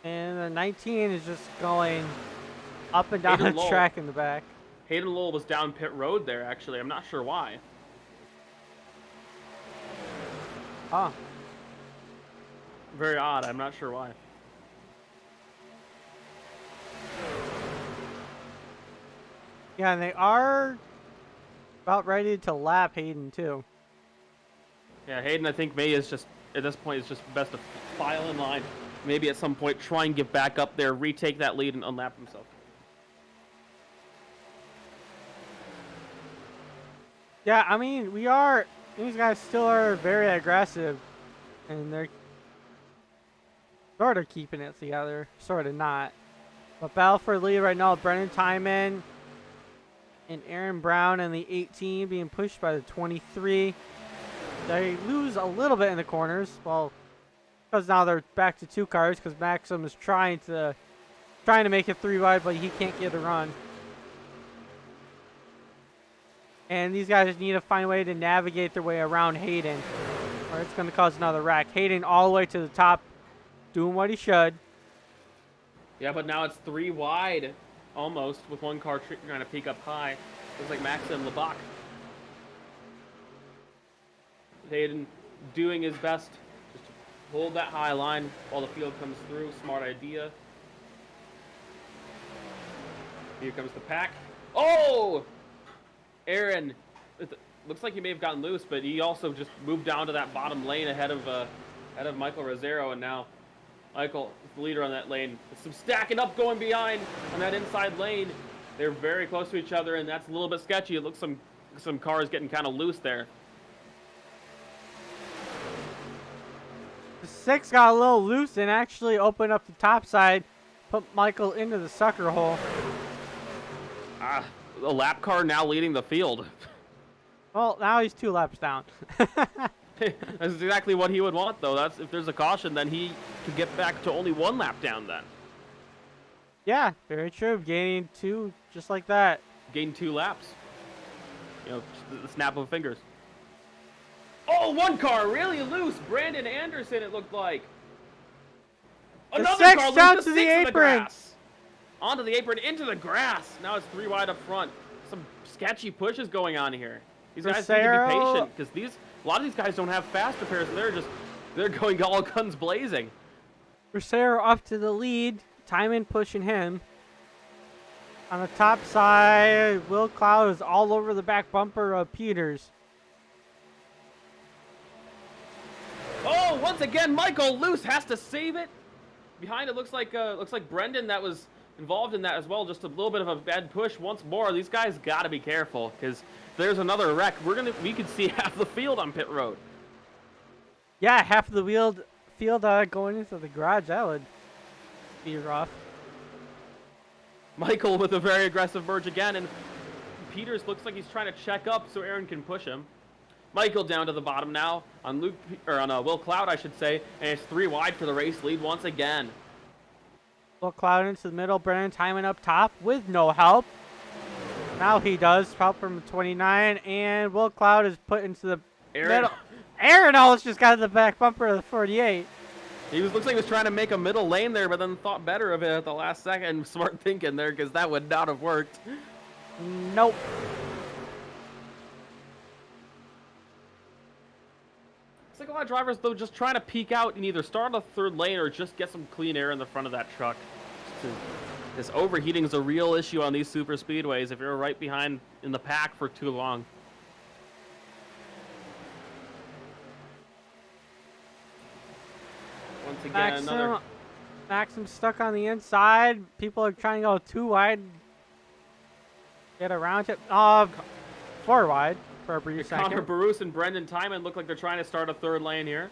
And the 19 is just going up and down the track in the back. Hayden Lowell was down pit road there, actually. I'm not sure why. Oh. Very odd. I'm not sure why. Yeah, and they are about ready to lap Hayden, too. Yeah, Hayden, I think, is just, at this point, is just best to file in line. Maybe at some point try and get back up there, retake that lead, and unlap himself. Yeah, I mean, these guys still are very aggressive, and they're sort of keeping it together, sort of not. But battle for the lead right now, Brendan Timon and Aaron Brown and the 18 being pushed by the 23. They lose a little bit in the corners. Well, because now they're back to 2 cars because Maxim is trying to make it 3 wide, but he can't get a run. And these guys need to find a way to navigate their way around Hayden, or it's going to cause another wreck. Hayden all the way to the top, doing what he should. Yeah, but now it's 3 wide, almost, with 1 car trying to peek up high. Looks like Maxim Lebach. Hayden doing his best just to hold that high line while the field comes through. Smart idea. Here comes the pack. Oh! Aaron, looks like he may have gotten loose, but he also just moved down to that bottom lane ahead of Michael Rosero, and now Michael is the leader on that lane. With some stacking up going behind on that inside lane. They're very close to each other, and that's a little bit sketchy. It looks some cars getting kind of loose there. The 6 got a little loose and actually opened up the top side, put Michael into the sucker hole. A lap car now leading the field. Well, now he's 2 laps down. That's exactly what he would want, though. That's if there's a caution, then he could get back to only 1 lap down then. Yeah, very true. Gaining 2 just like that. Gain 2 laps. You know, just the snap of fingers. Oh, 1 car really loose. Brandon Anderson, it looked like. Another the 6 car down loose. to The the 6 in the apron. grass. Onto the apron, into the grass. Now it's 3 wide up front. Some sketchy pushes going on here. These guys need to be patient because a lot of these guys don't have fast repairs. They're going all guns blazing. Rosero up to the lead. Timon pushing him. On the top side, Will Cloud is all over the back bumper of Peters. Oh, once again, Michael loose has to save it. Behind it looks like Brendan that was involved in that as well. Just a little bit of a bad push once more. These guys got to be careful because there's another wreck. We could see half the field on pit road. Yeah, half of the field going into the garage. That would be rough. Michael with a very aggressive merge again, and Peters looks like he's trying to check up so Aaron can push him. Michael down to the bottom now on Will Cloud, I should say, and it's 3 wide for the race lead once again. Will Cloud into the middle. Brennan Timon up top with no help. Now he does. Help from 29, and Will Cloud is put into the middle. Aaron almost just got in the back bumper of the 48. Looks like he was trying to make a middle lane there, but then thought better of it at the last second. Smart thinking there, because that would not have worked. Nope. It's like a lot of drivers, though, just trying to peek out and either start on the 3rd lane or just get some clean air in the front of that truck. This overheating is a real issue on these super speedways if you're right behind in the pack for too long. Once again, Maxim stuck on the inside. People are trying to go 2 wide. Get around it. 4 wide for a brief second. Connor Bruce and Brendan Timon look like they're trying to start a 3rd lane here.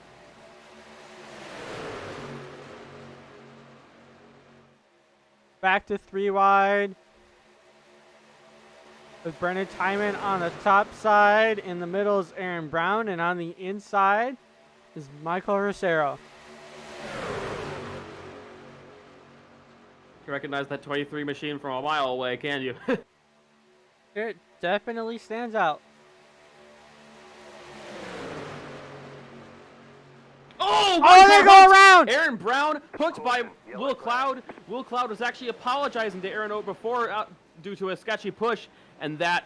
Back to 3 wide. With Brendan Timon on the top side. In the middle is Aaron Brown. And on the inside is Michael Rosero. You recognize that 23 machine from a mile away, can you? It definitely stands out. Oh, they go around! Aaron Brown hooked by Will Cloud. Will Cloud was actually apologizing to Aaron before due to a sketchy push, and that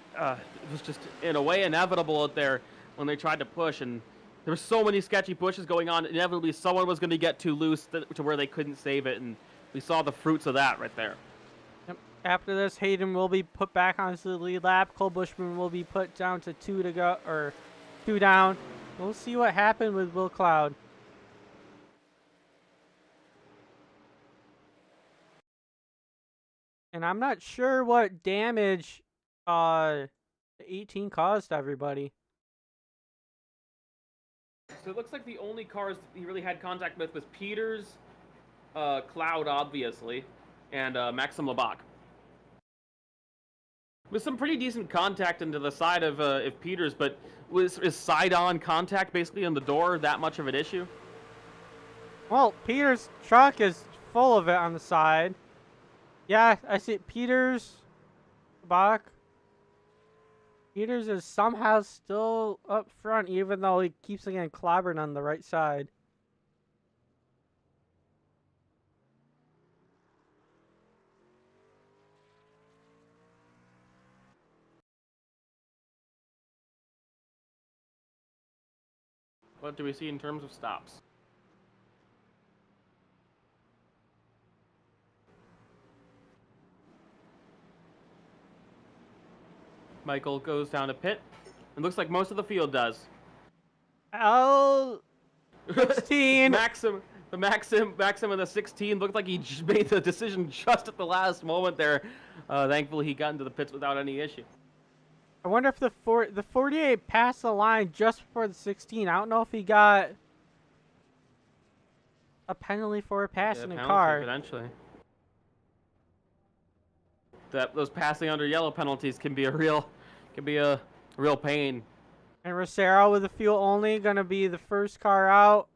was just in a way inevitable out there when they tried to push. And there were so many sketchy pushes going on. Inevitably, someone was going to get too loose to where they couldn't save it, and we saw the fruits of that right there. Yep. After this, Hayden will be put back onto the lead lap. Cole Bushman will be put down to 2 to go, or 2 down. We'll see what happened with Will Cloud. And I'm not sure what damage the 18 caused everybody. So it looks like the only cars he really had contact with was Peters, Cloud, obviously. and Maxim Labak. With some pretty decent contact into the side of Peters, but is side-on contact basically on the door that much of an issue? Well, Peters' truck is full of it on the side. Yeah, I see Peters, Bach. Peters is somehow still up front, even though he keeps getting clobbered on the right side. What do we see in terms of stops? Michael goes down to pit. It looks like most of the field does. L16. Maxim in the 16 looked like he made the decision just at the last moment there. Thankfully, he got into the pits without any issue. I wonder if the 48 passed the line just before the 16. I don't know if he got a penalty for passing a car. Potentially. Those passing under yellow penalties can be a real pain. And Rosero with the fuel only gonna be the first car out.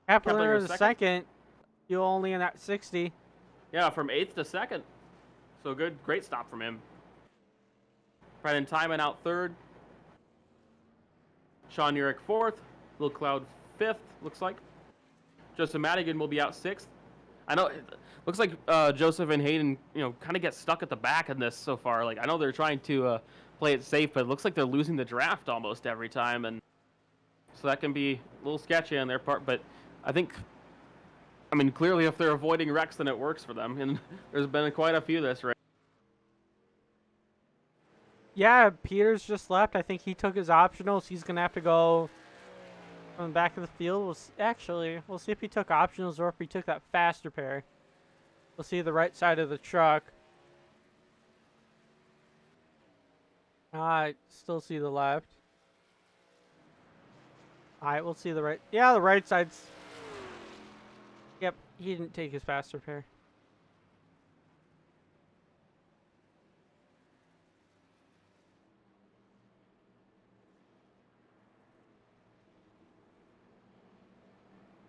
Keplinger the second. Fuel only in that 60. Yeah, from 8th to 2nd. So great stop from him. Brendan Timon out 3rd. Sean Urich 4th. Will Cloud 5th, looks like. Joseph Madigan will be out 6th. I know, looks like Joseph and Hayden, kind of get stuck at the back in this so far. Like, I know they're trying to play it safe, but it looks like they're losing the draft almost every time, and so that can be a little sketchy on their part. But I mean, clearly if they're avoiding wrecks, then it works for them, and there's been quite a few this race. Yeah, Peters just left. I think he took his optionals. He's gonna have to go from the back of the field. We'll see if he took optionals or if he took that faster pair. We'll see the right side of the truck. I still see the left. Alright, we'll see the right. Yeah, the right side's... Yep, he didn't take his faster pair.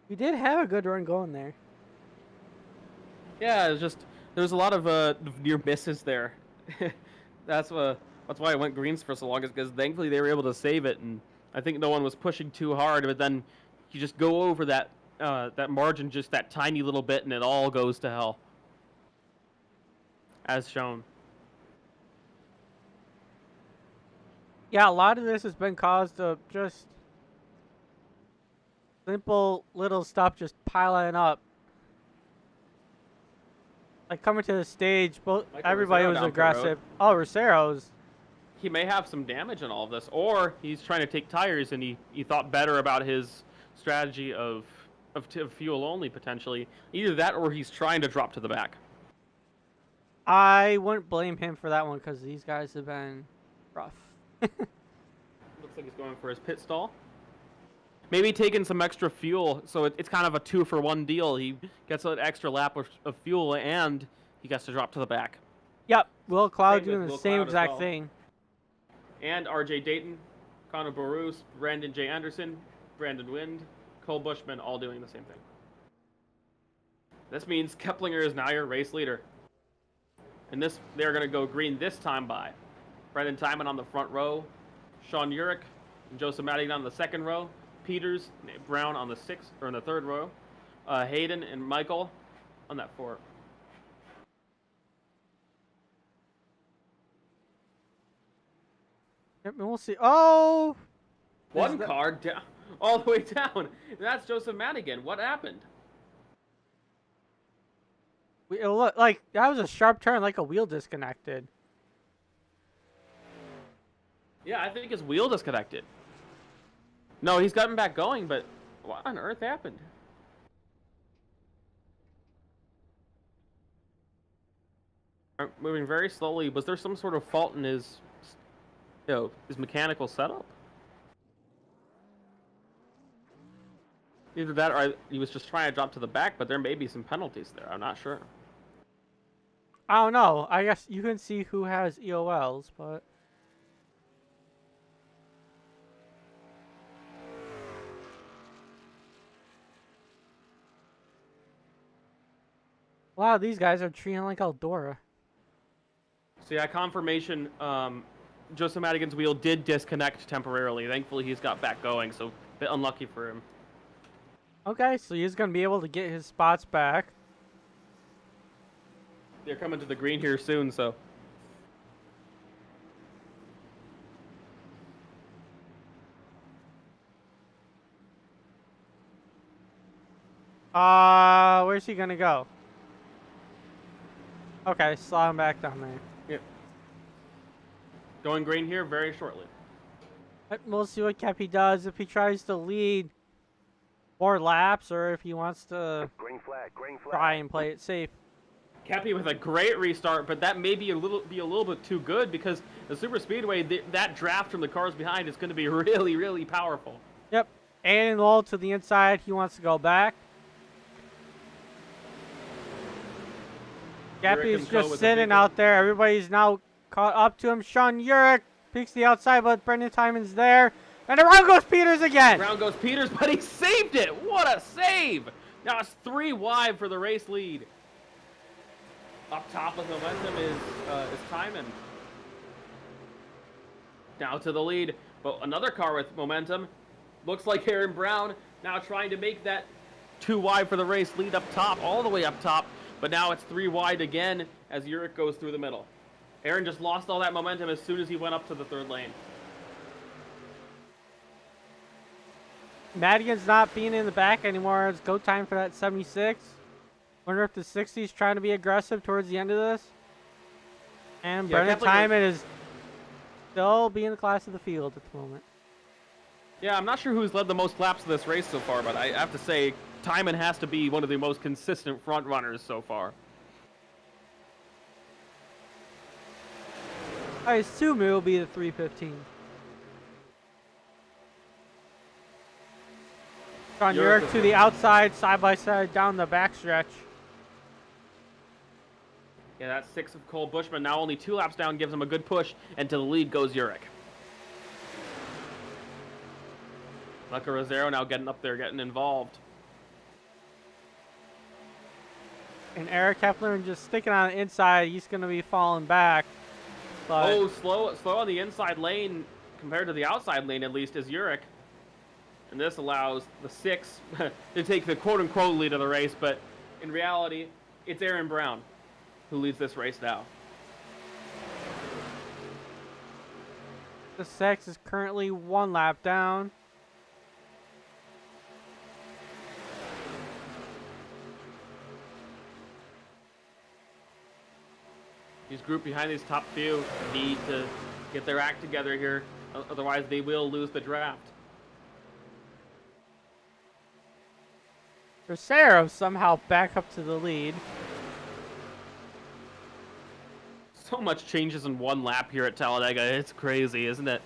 We did have a good run going there. Yeah, there's a lot of near misses there. That's why I went greens for so long, is because thankfully they were able to save it, and I think no one was pushing too hard. But then you just go over that margin just that tiny little bit, and it all goes to hell, as shown. Yeah, a lot of this has been caused of just simple little stuff just piling up. Like coming to the stage, everybody was aggressive. Oh, Rosero's. He may have some damage in all of this, or he's trying to take tires and he thought better about his strategy of fuel only potentially. Either that, or he's trying to drop to the back. I wouldn't blame him for that one because these guys have been rough. Looks like he's going for his pit stall. Maybe taking some extra fuel, so it's kind of a 2-for-1 deal. He gets an extra lap of fuel, and he gets to drop to the back. Yep, Will Cloud doing the same exact thing. And R.J. Dayton, Connor Borus, Brandon J. Anderson, Brandon Wind, Cole Bushman, all doing the same thing. This means Keplinger is now your race leader. And they're going to go green this time by Brendan Timon on the front row, Sean Urich and Joseph Madigan on the second row, Peters, Brown on the third row, Hayden and Michael on that fourth. Yep, and we'll see. Oh! One car down, all the way down. That's Joseph Madigan. What happened? It looked like that was a sharp turn, like a wheel disconnected. Yeah, I think his wheel disconnected. No, he's gotten back going, but what on earth happened? Moving very slowly. Was there some sort of fault in his mechanical setup? Either that or he was just trying to drop to the back, but there may be some penalties there. I'm not sure. I don't know. I guess you can see who has EOLs, but... Wow, these guys are treating like Eldora. So yeah, confirmation. Joseph Madigan's wheel did disconnect temporarily. Thankfully, he's got back going. So a bit unlucky for him. Okay, so he's gonna be able to get his spots back. They're coming to the green here soon, so. Where's he gonna go? Okay, slide him back down there. Yep. Going green here very shortly. We'll see what Kepi does if he tries to lead more laps or if he wants to try and play it safe. Kepi with a great restart, but that may be a little bit too good because the super speedway, that draft from the cars behind is going to be really, really powerful. Yep. And Lowell to the inside. He wants to go back. Kepi's just sitting out there. Everybody's now caught up to him. Sean Urich peeks the outside, but Brendan Timon's there. And around goes Peters again. Around goes Peters, but he saved it. What a save. Now it's 3 wide for the race lead. Up top with momentum is Timon. Now to the lead, but another car with momentum. Looks like Aaron Brown now trying to make that 2 wide for the race lead up top, all the way up top. But now it's 3 wide again as Urich goes through the middle. Aaron just lost all that momentum as soon as he went up to the 3rd lane. Madigan's not being in the back anymore. It's go time for that 76. Wonder if the 60's trying to be aggressive towards the end of this. And Brendan Timon is still being the class of the field at the moment. Yeah, I'm not sure who's led the most laps of this race so far, but I have to say Timon has to be one of the most consistent front runners so far. I assume it will be the 315. Sean Urich to the outside, side by side, down the backstretch. Yeah, that's 6 of Cole Bushman. Now only 2 laps down gives him a good push, and to the lead goes Urich. Luca Rosero now getting up there, getting involved. And Eric Heffler just sticking on the inside. He's going to be falling back. But oh, slow on the inside lane compared to the outside lane, at least, is Urich. And this allows the 6 to take the quote-unquote lead of the race, but in reality, it's Aaron Brown who leads this race now. The 6 is currently 1 lap down. These group behind these top few need to get their act together here, otherwise they will lose the draft. Rosero somehow back up to the lead. So much changes in 1 lap here at Talladega. It's crazy, isn't it?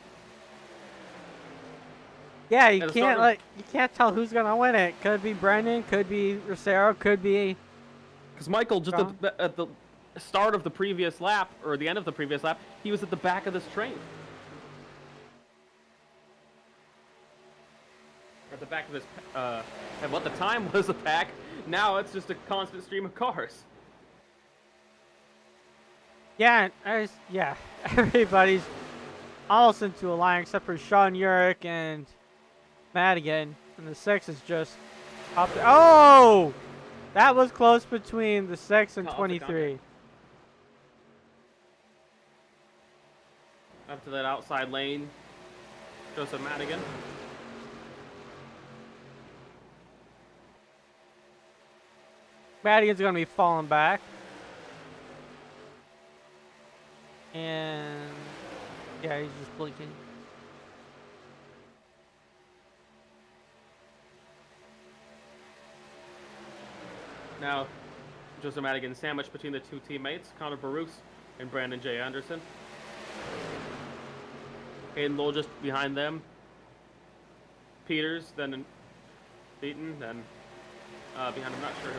Yeah, you can't tell who's gonna win it. Could be Brendan, could be Rosero, could be. Because Michael, just at the start of the previous lap, or the end of the previous lap, he was at the back of this train. At the back of this, at what the time was a pack, now it's just a constant stream of cars. Yeah, yeah, everybody's almost into a line except for Sean Urich and Madigan, and the 6 is just up there. Oh! That was close between the 6 and 23. Up to that outside lane, Joseph Madigan. Madigan's going to be falling back. And yeah, he's just blinking. Now, Joseph Madigan sandwiched between the 2 teammates, Connor Baruch and Brandon J. Anderson. Hayden Lowell just behind them. Peters, then Beaton, then behind him, not sure.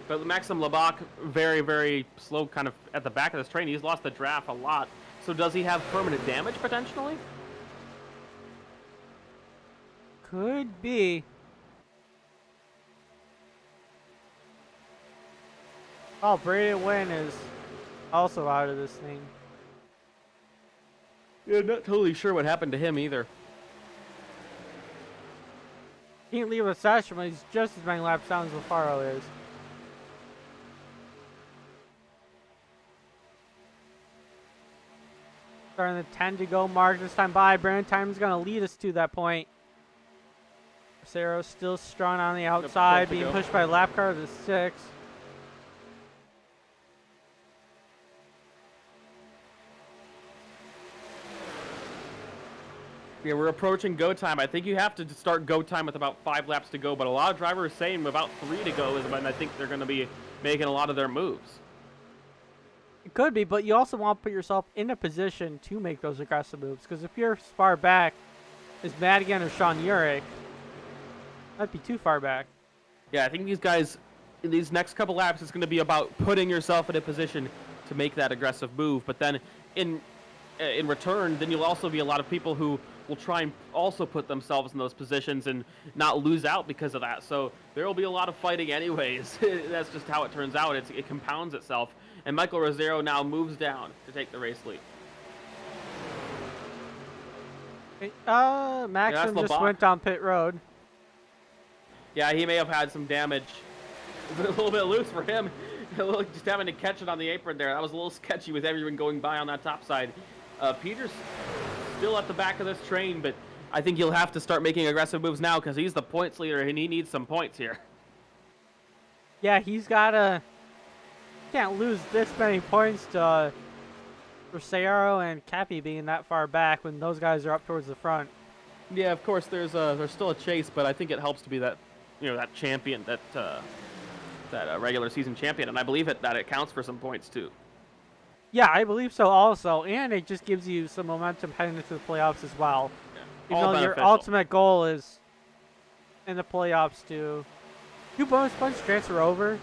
But Maxim Labak, very, very slow kind of at the back of this train. He's lost the draft a lot. So does he have permanent damage potentially? Could be. Oh, Braden Wynn is also out of this thing. Yeah, not totally sure what happened to him either. Can't leave a session, but he's just as many laps down as LaFaro is. Starting the 10 to go mark this time by. Brandon Time's going to lead us to that point. Rosario still strong on the outside, being pushed by lap car to 6. Yeah, we're approaching go time. I think you have to start go time with about 5 laps to go, but a lot of drivers are saying about 3 to go is when I think they're going to be making a lot of their moves. It could be, but you also want to put yourself in a position to make those aggressive moves, because if you're as far back as Madigan or Sean Urich, that'd be too far back. Yeah, I think these guys, in these next couple laps, it's going to be about putting yourself in a position to make that aggressive move, but then in return, then you'll also be a lot of people who will try and also put themselves in those positions and not lose out because of that. So there will be a lot of fighting anyways. That's just how it turns out. It compounds itself. And Michael Rosero now moves down to take the race lead. Maxim just went down pit road. Yeah, he may have had some damage. A little bit loose for him. Just having to catch it on the apron there. That was a little sketchy with everyone going by on that top side. Peter's still at the back of this train, but I think he'll have to start making aggressive moves now because he's the points leader and he needs some points here. Yeah, he's gotta. Can't lose this many points to Rosero and Cappy being that far back when those guys are up towards the front. Yeah, of course there's still a chase, but I think it helps to be that that champion, that regular season champion, and I believe that it counts for some points too. Yeah, I believe so also, and it just gives you some momentum heading into the playoffs as well. Yeah. Even though your ultimate goal is in the playoffs to do bonus points transfer over.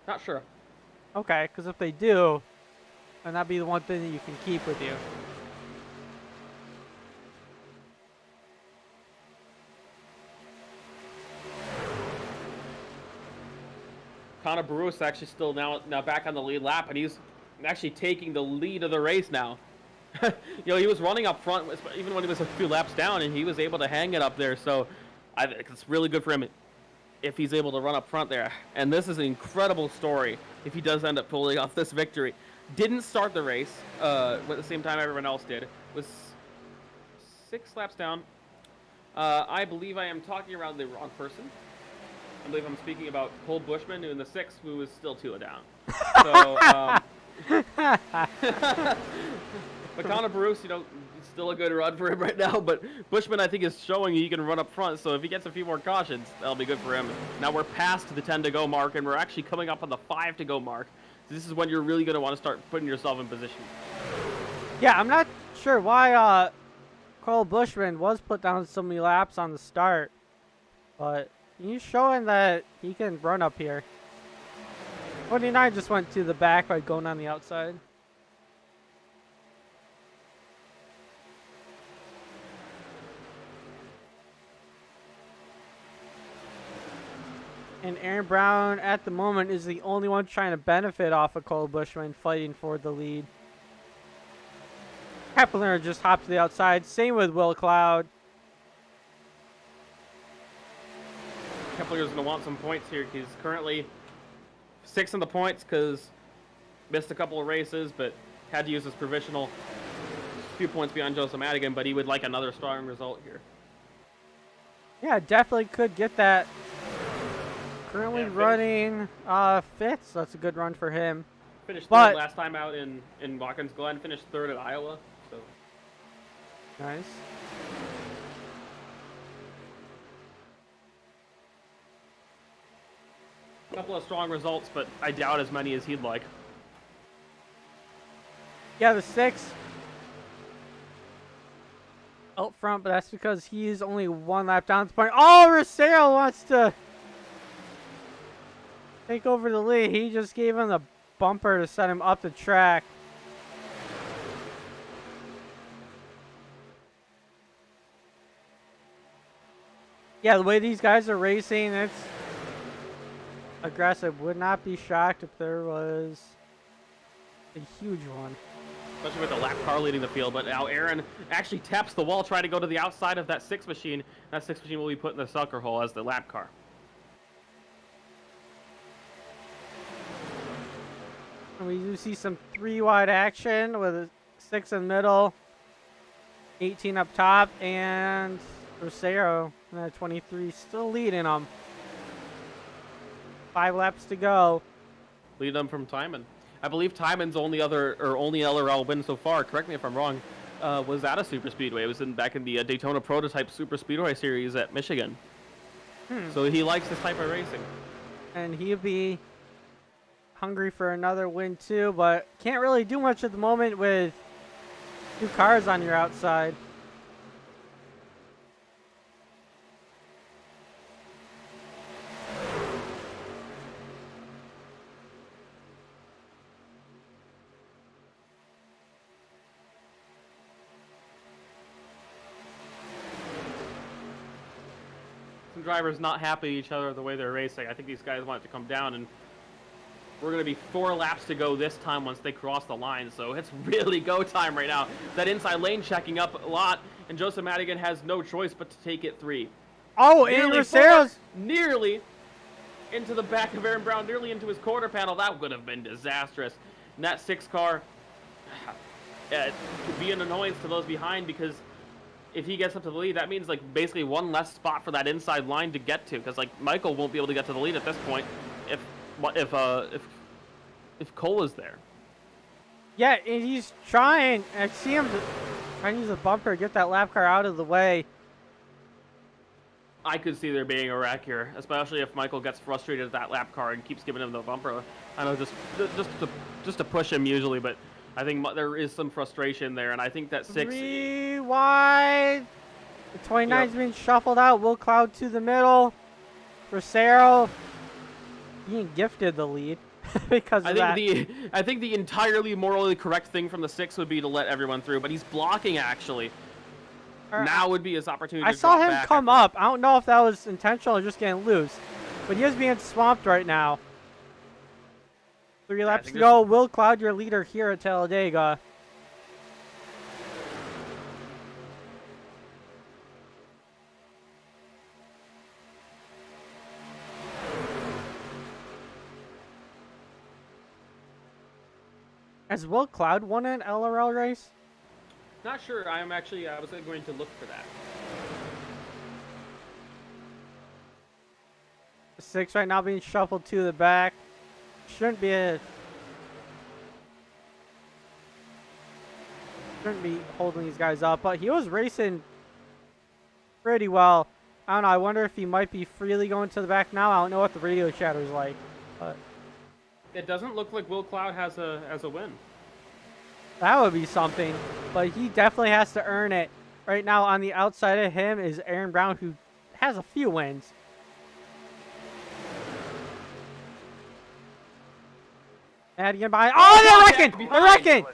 Not sure. Okay, because if they do, then that'd be the one thing that you can keep with you. Connor Barros actually still now back on the lead lap, and he's actually taking the lead of the race now. He was running up front even when he was a few laps down, and he was able to hang it up there. So I think it's really good for him if he's able to run up front there. And this is an incredible story if he does end up pulling off this victory. Didn't start the race at the same time everyone else did. Was 6 laps down. I believe I am talking around the wrong person. I believe I'm speaking about Cole Bushman, who in the 6th, who was still 2 down. So, but Connor Barros, still a good run for him right now. But Bushman, I think, is showing he can run up front. So if he gets a few more cautions, that'll be good for him. Now we're past the 10 to go mark, and we're actually coming up on the 5 to go mark. So this is when you're really going to want to start putting yourself in position. Yeah, I'm not sure why Cole Bushman was put down so many laps on the start, but he's showing that he can run up here. 29 just went to the back by going on the outside. And Aaron Brown at the moment is the only one trying to benefit off of Cole Bushman fighting for the lead. Kepler just hopped to the outside. Same with Will Cloud. Kepler's going to want some points here. He's currently 6 in the points because missed a couple of races, but had to use his provisional. A few points behind Joseph Madigan, but he would like another strong result here. Yeah, definitely could get that. Currently running 5th, so that's a good run for him. Finished 3rd last time out in Watkins Glen. Finished 3rd at Iowa. So nice. A couple of strong results, but I doubt as many as he'd like. Yeah, the 6th out front, but that's because he's only 1 lap down at the point. Oh, Rosero wants to take over the lead. He just gave him the bumper to set him up the track. Yeah, the way these guys are racing, it's aggressive. Would not be shocked if there was a huge one. Especially with the lap car leading the field, but now Aaron actually taps the wall trying to go to the outside of that 6 machine. That 6 machine will be put in the sucker hole as the lap car. And we do see some 3-wide action with a 6 in the middle, 18 up top, and Rosero in that 23 still leading them. 5 laps to go. Lead them from Timon. I believe Timon's only LRL win so far, correct me if I'm wrong, was at a super speedway. It was back in the Daytona Prototype Super Speedway Series at Michigan. So he likes this type of racing. And he'll be hungry for another win too, but can't really do much at the moment with 2 cars on your outside. Some drivers not happy with each other the way they're racing. I think these guys want it to come down, and we're going to be 4 laps to go this time once they cross the line, so it's really go time right now. That inside lane checking up a lot, and Joseph Madigan has no choice but to take it 3. Oh, and Rosero's nearly into the back of Aaron Brown, nearly into his quarter panel. That would have been disastrous. And that 6 car could be an annoyance to those behind, because if he gets up to the lead, that means like basically 1 less spot for that inside line to get to, because like Michael won't be able to get to the lead at this point if Cole is there. Yeah, and he's trying. I see him trying to use a bumper, get that lap car out of the way. I could see there being a wreck here, especially if Michael gets frustrated at that lap car and keeps giving him the bumper. I know just to push him usually, but I think there is some frustration there, and I think that 6... 3 wide. The 29's being shuffled out. Will Cloud to the middle. Rosero being gifted the lead because of that. I think the entirely morally correct thing from the 6 would be to let everyone through, but he's blocking actually. Now would be his opportunity. I saw him come up. I don't know if that was intentional or just getting loose, but he is being swamped right now. 3 laps to go. Will Cloud, your leader here at Talladega. Has Will Cloud won an LRL race? Not sure. I was going to look for that. The 6 right now being shuffled to the back. Shouldn't be holding these guys up, but he was racing pretty well. I don't know. I wonder if he might be freely going to the back now. I don't know what the radio chatter's like, but it doesn't look like Will Cloud has a win. That would be something, but he definitely has to earn it. Right now on the outside of him is Aaron Brown, who has a few wins. Madigan behind. Oh, they're wrecking! They're wrecking!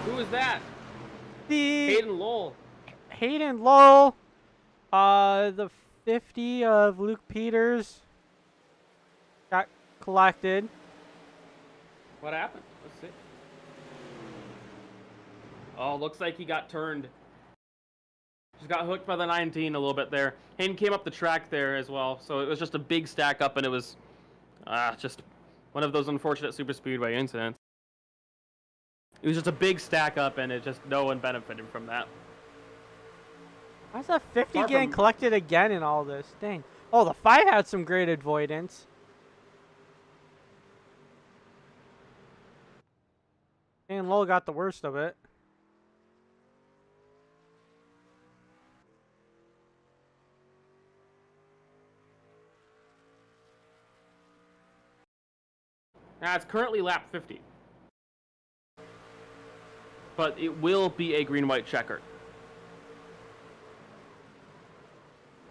Who is that? Hayden Lowell. The 50 of Luke Peters got collected. What happened? Let's see. Oh, looks like he got turned. Just got hooked by the 19 a little bit there. Hayden came up the track there as well, so it was just a big stack up, and it was just one of those unfortunate super speedway incidents. It was just a big stack up, and no one benefited from that. How's that 50 getting collected again in all this? Dang. Oh, the 5 had some great avoidance. And Lowell got the worst of it. Now, it's currently lap 50. But it will be a green-white checker.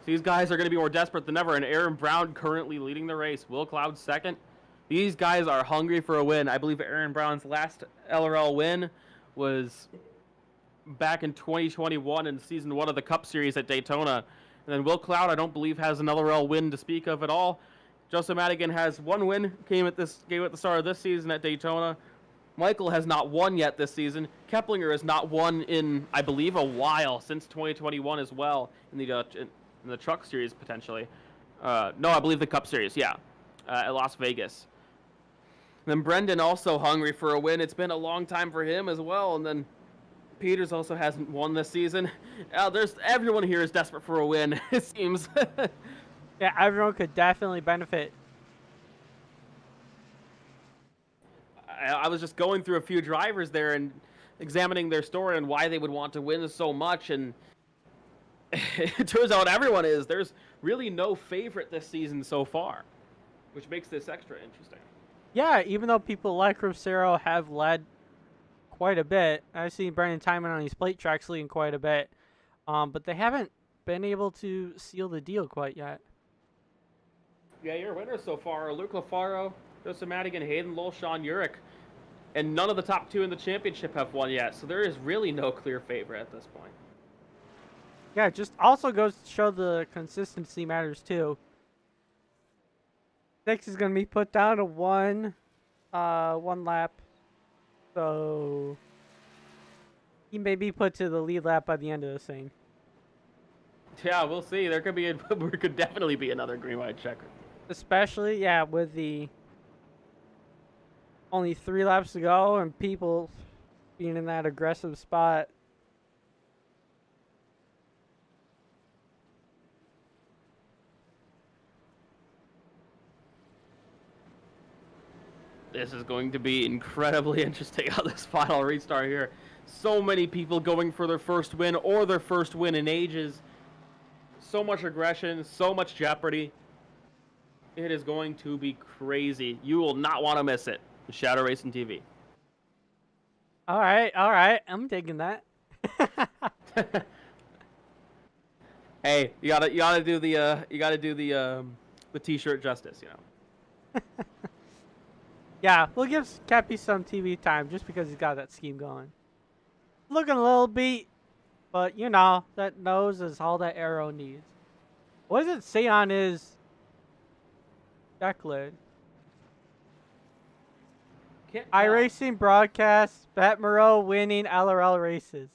These guys are going to be more desperate than ever, and Aaron Brown currently leading the race. Will Cloud second. These guys are hungry for a win. I believe Aaron Brown's last LRL win was back in 2021 in Season 1 of the Cup Series at Daytona. And then Will Cloud, I don't believe, has an LRL win to speak of at all. Joseph Madigan has one win, came at the start of this season at Daytona. Michael has not won yet this season. Keplinger has not won in, I believe, a while, since 2021 as well, in the Truck Series, potentially. No, I believe the Cup Series, yeah, at Las Vegas. And then Brendan also hungry for a win. It's been a long time for him as well. And then Peters also hasn't won this season. Everyone here is desperate for a win, it seems. Yeah, everyone could definitely benefit. I was just going through a few drivers there and examining their story and why they would want to win so much, and it turns out everyone is. There's really no favorite this season so far, which makes this extra interesting. Yeah, even though people like Rosero have led quite a bit. I've seen Brendan Timon on these plate tracks leading quite a bit, but they haven't been able to seal the deal quite yet. Yeah, your winners so far are Luke Lafaro, Joseph Madigan, Hayden Lowell, Sean Urich, and none of the top two in the championship have won yet, so there is really no clear favorite at this point. Yeah, it just also goes to show the consistency matters too. 6 is going to be put down to one lap, so he may be put to the lead lap by the end of this thing. Yeah, we'll see. There could definitely be another green white checker. Especially, yeah, with the only 3 laps to go and people being in that aggressive spot. This is going to be incredibly interesting on this final restart here. So many people going for their first win or their first win in ages. So much aggression, so much jeopardy. It is going to be crazy. You will not want to miss it. Shadow Racing TV. All right. I'm digging that. Hey, you gotta do the t-shirt justice, you know. Yeah, we'll give Cappy some TV time just because he's got that scheme going. Looking a little beat, but you know, that nose is all that Arrow needs. What does it say on his deck lid? iRacing broadcast, Bet Moreau winning LRL races.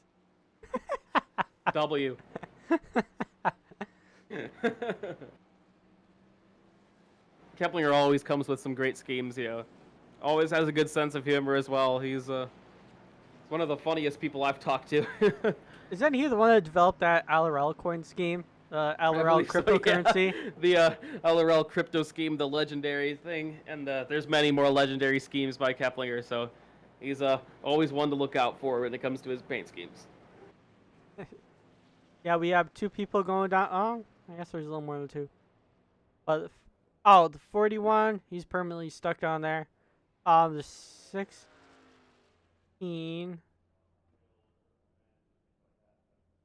W. Keplinger always comes with some great schemes, you know. Always has a good sense of humor as well. He's one of the funniest people I've talked to. Isn't he the one that developed that LRL coin scheme? LRL cryptocurrency? So, yeah. The LRL crypto scheme, the legendary thing. And there's many more legendary schemes by Keplinger, so he's always one to look out for when it comes to his paint schemes. Yeah, we have 2 people going down. Oh, I guess there's a little more than 2. But the 41, he's permanently stuck down there. The 16,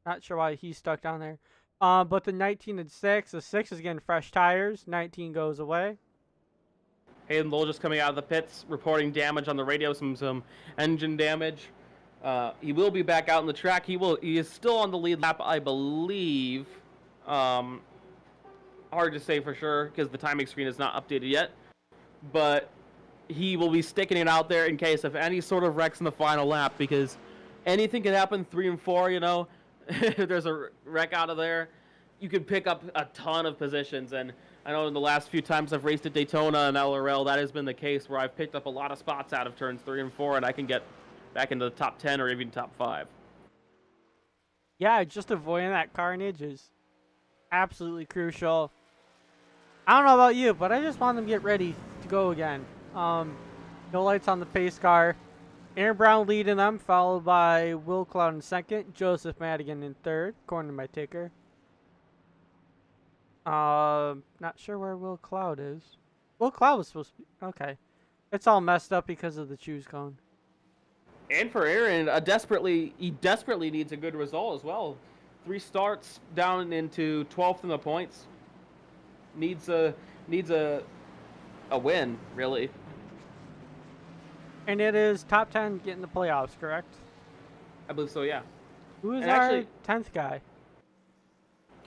not sure why he's stuck down there. But the 19 and 6, the 6 is getting fresh tires. 19 goes away. Hayden Lowell just coming out of the pits, reporting damage on the radio, some engine damage. He will be back out on the track. He is still on the lead lap, I believe. Hard to say for sure because the timing screen is not updated yet. But he will be sticking it out there in case of any sort of wrecks in the final lap, because anything can happen 3 and 4, you know. If there's a wreck out of there, you can pick up a ton of positions. And I know in the last few times I've raced at Daytona and LRL, that has been the case where I've picked up a lot of spots out of turns 3 and 4, and I can get back into the top 10 or even top 5. Yeah, just avoiding that carnage is absolutely crucial. I don't know about you, but I just want them to get ready to go again. No lights on the pace car. Aaron Brown leading them, followed by Will Cloud in second, Joseph Madigan in third, according to my ticker. Not sure where Will Cloud is. Will Cloud was supposed to be... Okay. It's all messed up because of the choose cone. And for Aaron, he desperately needs a good result as well. 3 starts down into 12th in the points. Needs a win, really. And it is top 10 getting the playoffs, correct? I believe so, yeah. Who is And our actually, 10th guy?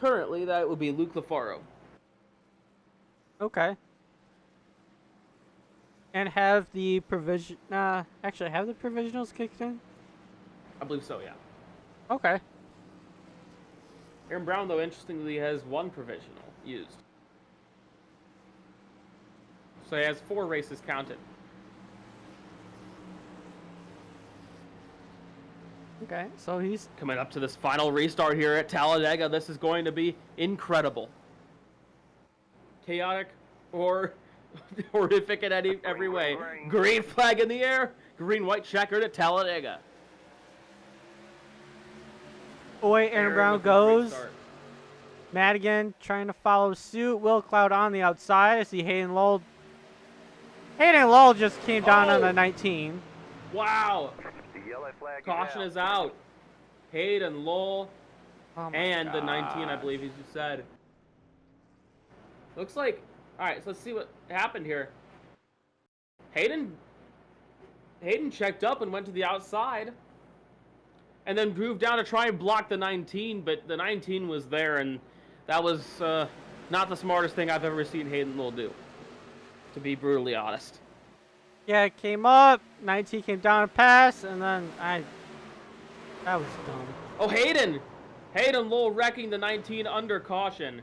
currently, that would be Luke LaFaro. Okay. And have the provision... actually, have the provisionals kicked in? I believe so, yeah. Okay. Aaron Brown, though, interestingly, has 1 provisional used. So he has 4 races counted. Okay, so he's... Coming up to this final restart here at Talladega, this is going to be incredible. Chaotic or horrific in every way. Green flag in the air, green-white checkered at Talladega. Away Aaron Brown goes. Madigan trying to follow suit. Will Cloud on the outside. I see Hayden Lowell. Hayden Lowell just came down on the 19. Wow. The yellow flag Caution is out. Hayden Lowell and gosh. the 19, I believe, as you said. Looks like... All right, so let's see what happened here. Hayden checked up and went to the outside. And then moved down to try and block the 19, but the 19 was there, and that was not the smartest thing I've ever seen Hayden Lowell do, to be brutally honest. Yeah, it came up. 19 came down and pass, and then that was dumb. Oh, Hayden Lowell wrecking the 19 under caution.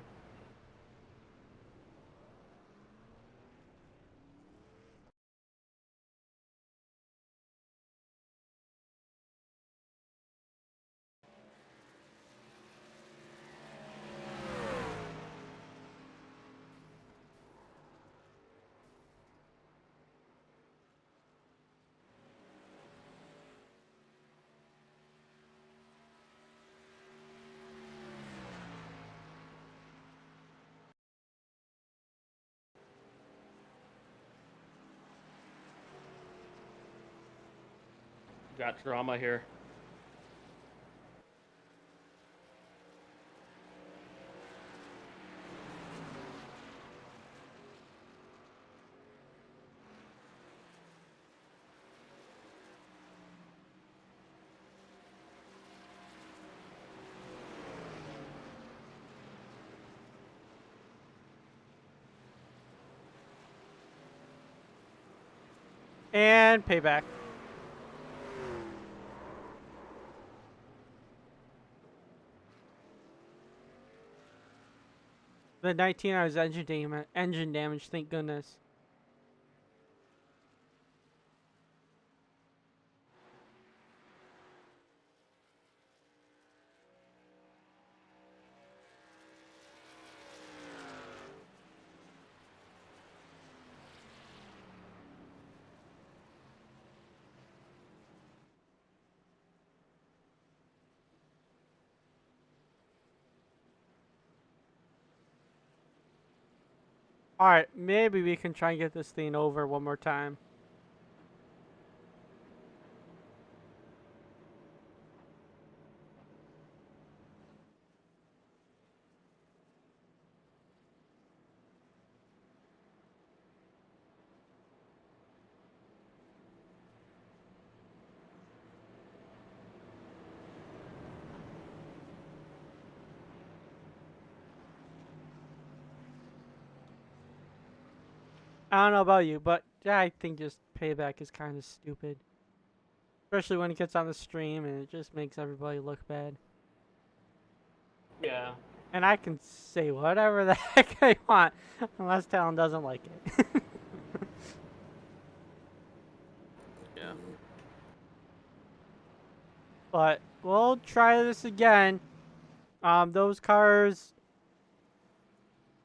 Got drama here. And payback. The 19 I was engine damage, thank goodness. Alright, maybe we can try and get this thing over one more time. I don't know about you, but I think just payback is kind of stupid. Especially when it gets on the stream and it just makes everybody look bad. Yeah. And I can say whatever the heck I want, unless Talon doesn't like it. Yeah. But we'll try this again. Those cars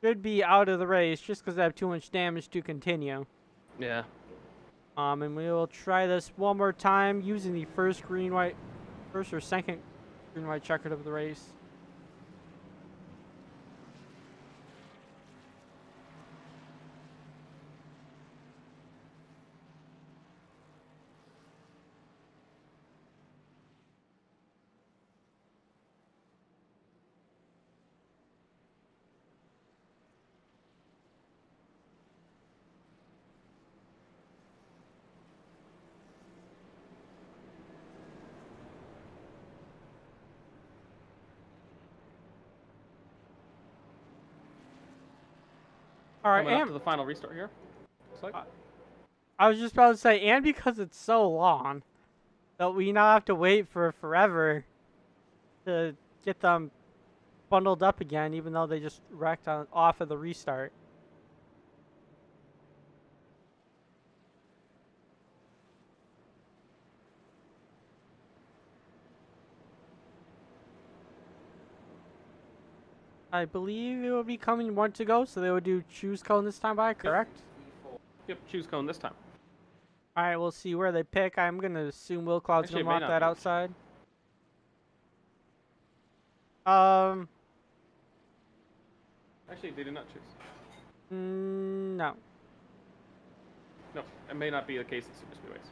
should be out of the race just because they have too much damage to continue. Yeah. And we will try this one more time using the first or second green-white checkered of the race. All right, Coming up and to the final restart here. Looks like. I was just about to say, and because it's so long, that we now have to wait for forever to get them bundled up again, even though they just wrecked off of the restart. I believe it will be coming one to go, so they would do choose cone this time by, correct? Yep, choose cone this time. All right, we'll see where they pick. I'm going to assume Will Cloud's Actually, going it to may lock not that be. outside. Actually, they did not choose. No. No, it may not be the case in super speedways.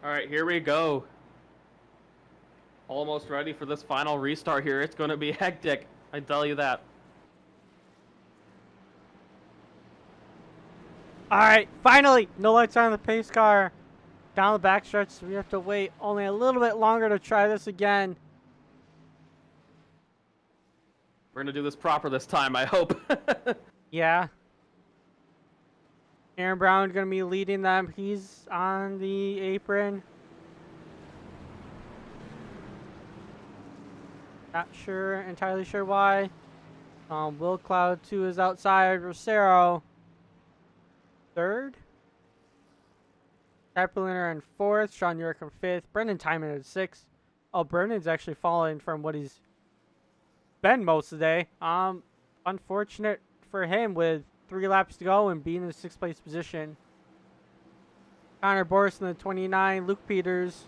All right, here we go. Almost ready for this final restart here. It's going to be hectic. I tell you that. All right, finally, no lights on the pace car. Down the backstretch, so we have to wait only a little bit longer to try this again. We're going to do this proper this time, I hope. Yeah. Aaron Brown going to be leading them. He's on the apron. Not sure, entirely sure why. Will Cloud 2 is outside. Rosero, third. Tappeliner in fourth. Sean Urich in fifth. Brendan Timon in sixth. Oh, Brendan's actually falling from what he's been most of the day. Unfortunate for him with 3 laps to go and being in the 6th place position. Connor Boris in the 29. Luke Peters.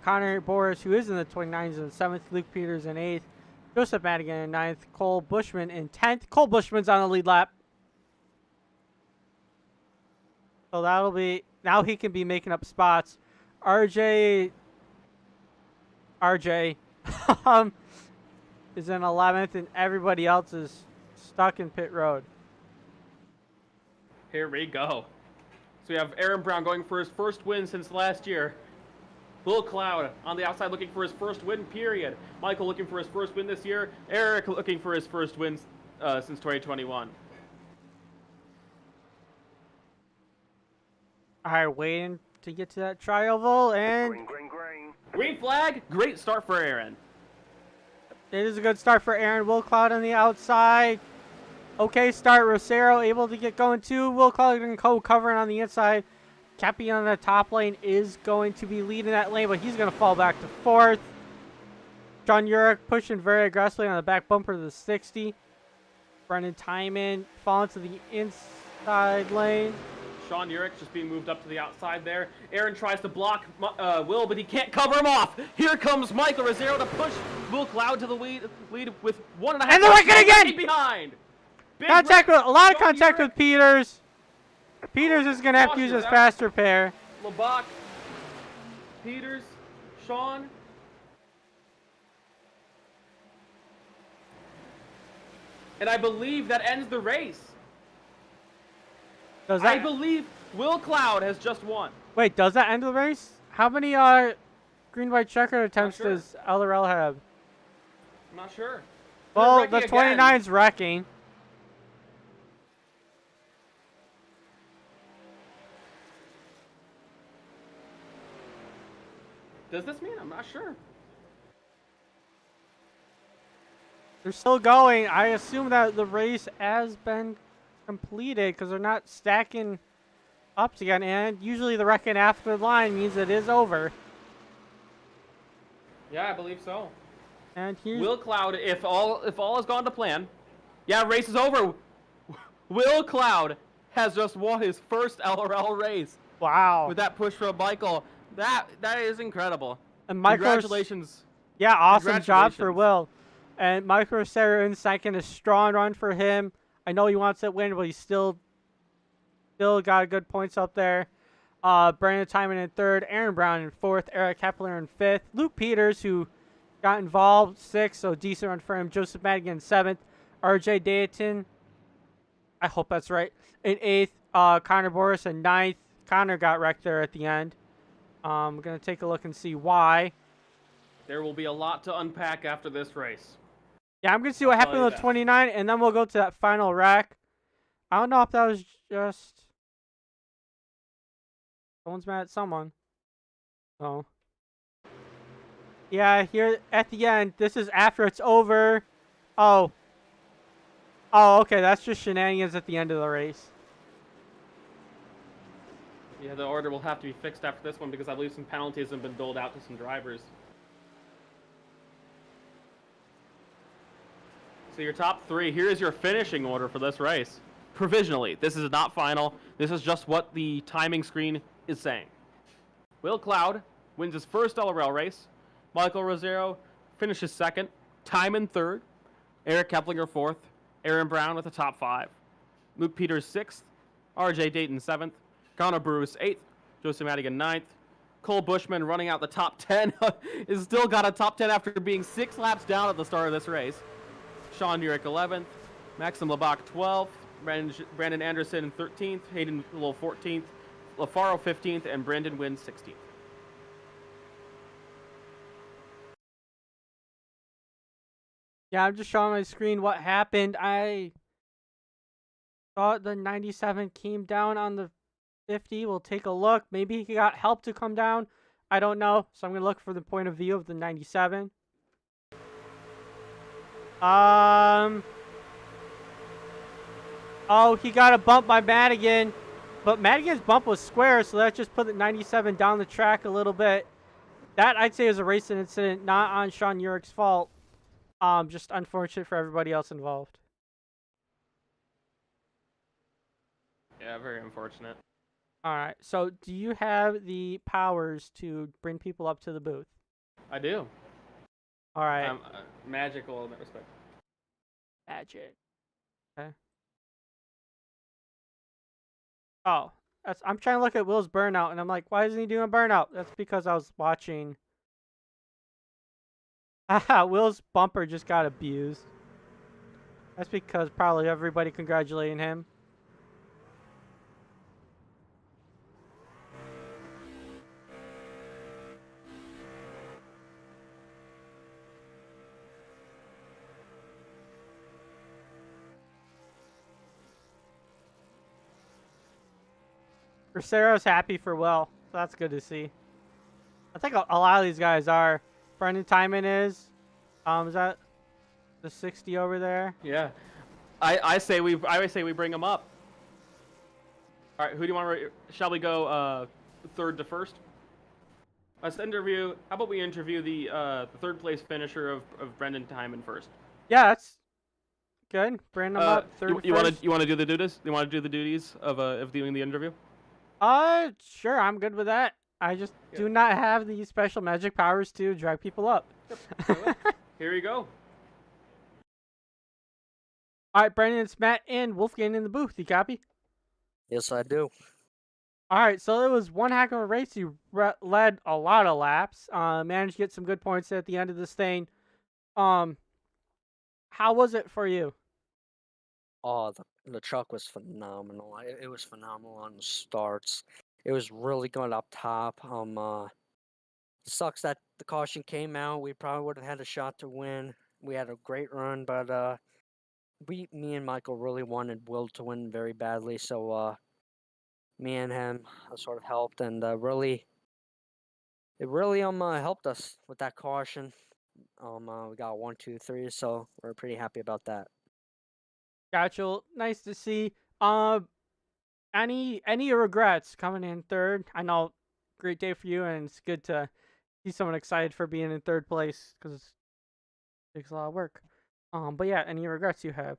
Connor Boris, who is in the 29s, in the 7th. Luke Peters in 8th. Joseph Madigan in 9th. Cole Bushman in 10th. Cole Bushman's on the lead lap. So that'll be, now he can be making up spots. RJ is in 11th, and everybody else is stuck in pit road. Here we go. So we have Aaron Brown going for his first win since last year. Will Cloud on the outside looking for his first win, period. Michael looking for his first win this year. Urich looking for his first win since 2021. All right, waiting to get to that trioval, and Green flag, great start for Aaron. it is a good start for Aaron. Will Cloud on the outside. Okay start. Rosero able to get going too. Will Cloud and Co covering on the inside. Cappy on the top lane is going to be leading that lane, but he's going to fall back to fourth. John Urich pushing very aggressively on the back bumper to the 60. Brendan Timon falling to the inside lane. Sean Urich just being moved up to the outside there. Aaron tries to block Will, but he can't cover him off. Here comes Michael Rosero to push Will Cloud to the lead with 1.5 And the wreck again! behind. Big Contact wreck. with, a lot of Sean contact Urich. with Peters. Peters is going to have to use his fast repair. Labak, Peters, Sean. And I believe that ends the race. Does I that, believe Will Cloud has just won. wait, does that end the race? How many green white checker attempts sure. does LRL have? I'm not sure. Well, They're the wrecking again. 29's wrecking. Does this mean? I'm not sure. They're still going. I assume that the race has been completed because they're not stacking ups again. And usually the wrecking after the line means it is over. Yeah, I believe so. And here's Will Cloud, if all has gone to plan, yeah, race is over. Will Cloud has just won his first LRL race wow. with that push from Michael. That is incredible. And Michael, Congratulations. yeah, awesome job for Congratulations. Will. And Michael Rosero in second, a strong run for him. I know he wants to win, but he's still got good points up there. Brandon Timon in third, Aaron Brown in fourth, Eric Kepler in fifth, Luke Peters, who got involved, sixth, so decent run for him. Joseph Madigan in seventh, RJ Dayton, I hope that's right, in eighth, Connor Boris in ninth. Connor got wrecked there at the end. I'm going to take a look and see why. There will be a lot to unpack after this race. Yeah, I'm going to see what happened with 29, and then we'll go to that final wreck. I don't know if that was just... Someone's mad at someone. Oh. Yeah, here at the end, this is after it's over. Oh. Oh, okay, that's just shenanigans at the end of the race. Yeah, the order will have to be fixed after this one because I believe some penalties have been doled out to some drivers. So your top three, here is your finishing order for this race. Provisionally, this is not final. This is just what the timing screen is saying. Will Cloud wins his first LRL race. Michael Rosero finishes second. Timon third. Eric Keplinger fourth. Aaron Brown with the top five. Luke Peters sixth. RJ Dayton seventh. Connor Bruce eighth. Joseph Madigan ninth. Cole Bushman running out the top 10. Is still got a top 10 after being 6 laps down at the start of this race. Sean Urich 11th. Maxim Labak 12th. Brandon Anderson 13th. Hayden Little 14th. LaFaro 15th. And Brandon Wynn 16th. Yeah, I'm just showing my screen what happened. I thought the 97 came down on the 50. We'll take a look. Maybe he got help to come down. I don't know. So I'm going to look for the point of view of the 97. Oh, he got a bump by Madigan. But Madigan's bump was square, so that just put the 97 down the track a little bit. That, I'd say, is a racing incident, not on Sean Urich's fault. Just unfortunate for everybody else involved. Yeah, very unfortunate. All right. So, do you have the powers to bring people up to the booth? I do. All right. I'm magical in that respect. Magic. Okay. Oh, I'm trying to look at Will's burnout, and I'm like, why isn't he doing a burnout? That's because I was watching. Will's bumper just got abused. That's because probably everybody congratulating him. Rosero's happy for Will, so that's good to see. I think a lot of these guys are. Brendan Timon is. Is that the 60 over there? Yeah, I say we bring him up. All right, who do you want to? Shall we go third to first? Let's interview. How about we interview the third place finisher of Brendan Timon first? Yeah, that's good. Bring them up third. You want to do the duties? You want to do the duties of doing the interview? Sure, I'm good with that. I just do not have the special magic powers to drag people up. Yep. Here you go. All right, Brandon, it's Matt and Wolfgang in the booth. You copy? Yes, I do. All right, so it was one heck of a race. You led a lot of laps. Managed to get some good points at the end of this thing. How was it for you? Oh, the truck was phenomenal. It was phenomenal on the starts. It was really good up top. Sucks that the caution came out. We probably would have had a shot to win. We had a great run, but me and Michael really wanted Will to win very badly. So me and him sort of helped, and it really helped us with that caution. We got 1, 2, 3, so we're pretty happy about that. Gotcha. Nice to see. Any regrets coming in third? I know, great day for you, and it's good to see someone excited for being in third place because it takes a lot of work. But yeah, any regrets you have?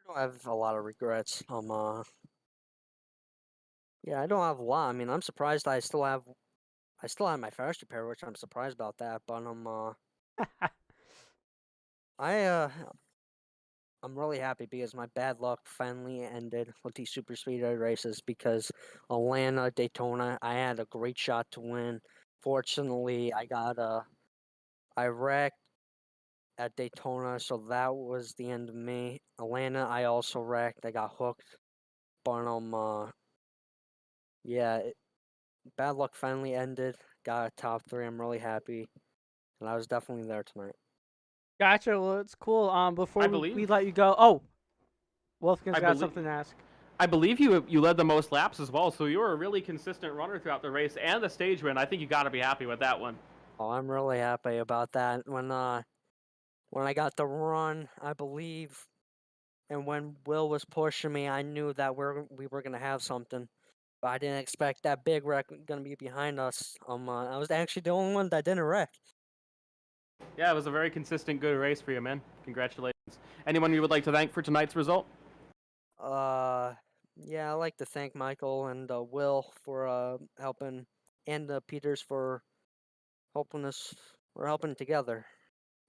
I don't have a lot of regrets. Yeah, I don't have a lot. I mean, I'm surprised I still have my first repair, which I'm surprised about that. But I I'm really happy because my bad luck finally ended with these super speedway races because Atlanta, Daytona, I had a great shot to win. Fortunately, I wrecked at Daytona, so that was the end of me. Atlanta, I also wrecked. I got hooked, but yeah, bad luck finally ended. Got a top 3. I'm really happy, and I was definitely there tonight. Gotcha. Well, it's cool. Before I we believe. let you go, oh, Wolfgang's I got believe. something to ask. I believe you led the most laps as well, so you were a really consistent runner throughout the race and the stage win. I think you got to be happy with that one. Oh, I'm really happy about that. When I got the run, I believe, and when Will was pushing me, I knew that we were gonna have something. But I didn't expect that big wreck gonna be behind us. I was actually the only one that didn't wreck. Yeah, it was a very consistent, good race for you, man. Congratulations. Anyone you would like to thank for tonight's result? Yeah, I'd like to thank Michael and Will for helping, and Peters for helping us. We're helping together.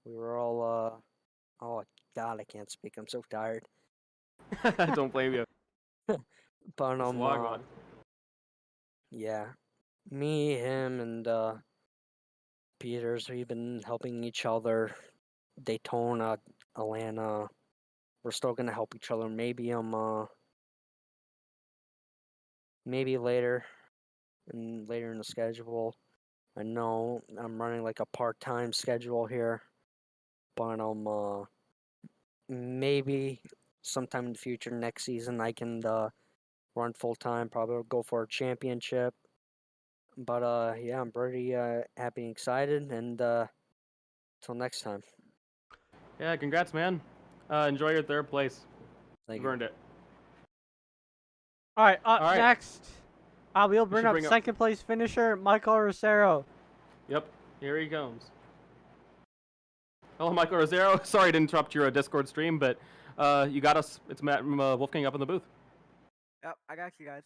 We were all oh God, I can't speak. I'm so tired. Don't blame you. But It's a long one. yeah, me, him, and Peters, we've been helping each other. Daytona, Atlanta, we're still gonna help each other. Maybe later in the schedule. I know I'm running like a part-time schedule here, but maybe sometime in the future next season I can run full-time, probably go for a championship. But yeah, I'm pretty happy and excited, and till next time. Yeah, congrats, man. Enjoy your third place. Thank You've you. earned it. All right, up All right. next, we'll bring should up bring up- second place finisher Michael Rosero. Yep, here he comes. Hello, Michael Rosero. Sorry to interrupt your Discord stream, but you got us. It's Matt Wolfgang up in the booth. Yep, I got you guys.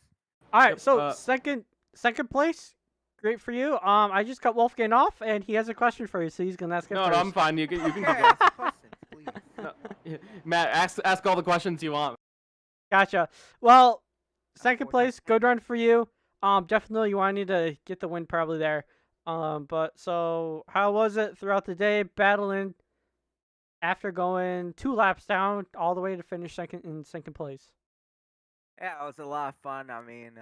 All right, Yep, so second place, great for you. I just got Wolfgang off, and he has a question for you, so he's gonna ask it No, first. no, I'm fine. You can Okay, keep going. ask the questions, please. No, yeah, Matt, ask all the questions you want. Gotcha. Well, second Four place, good run for you. Definitely you wanted to get the win probably there. But so how was it throughout the day battling after going 2 laps down all the way to finish second place? Yeah, it was a lot of fun. I mean,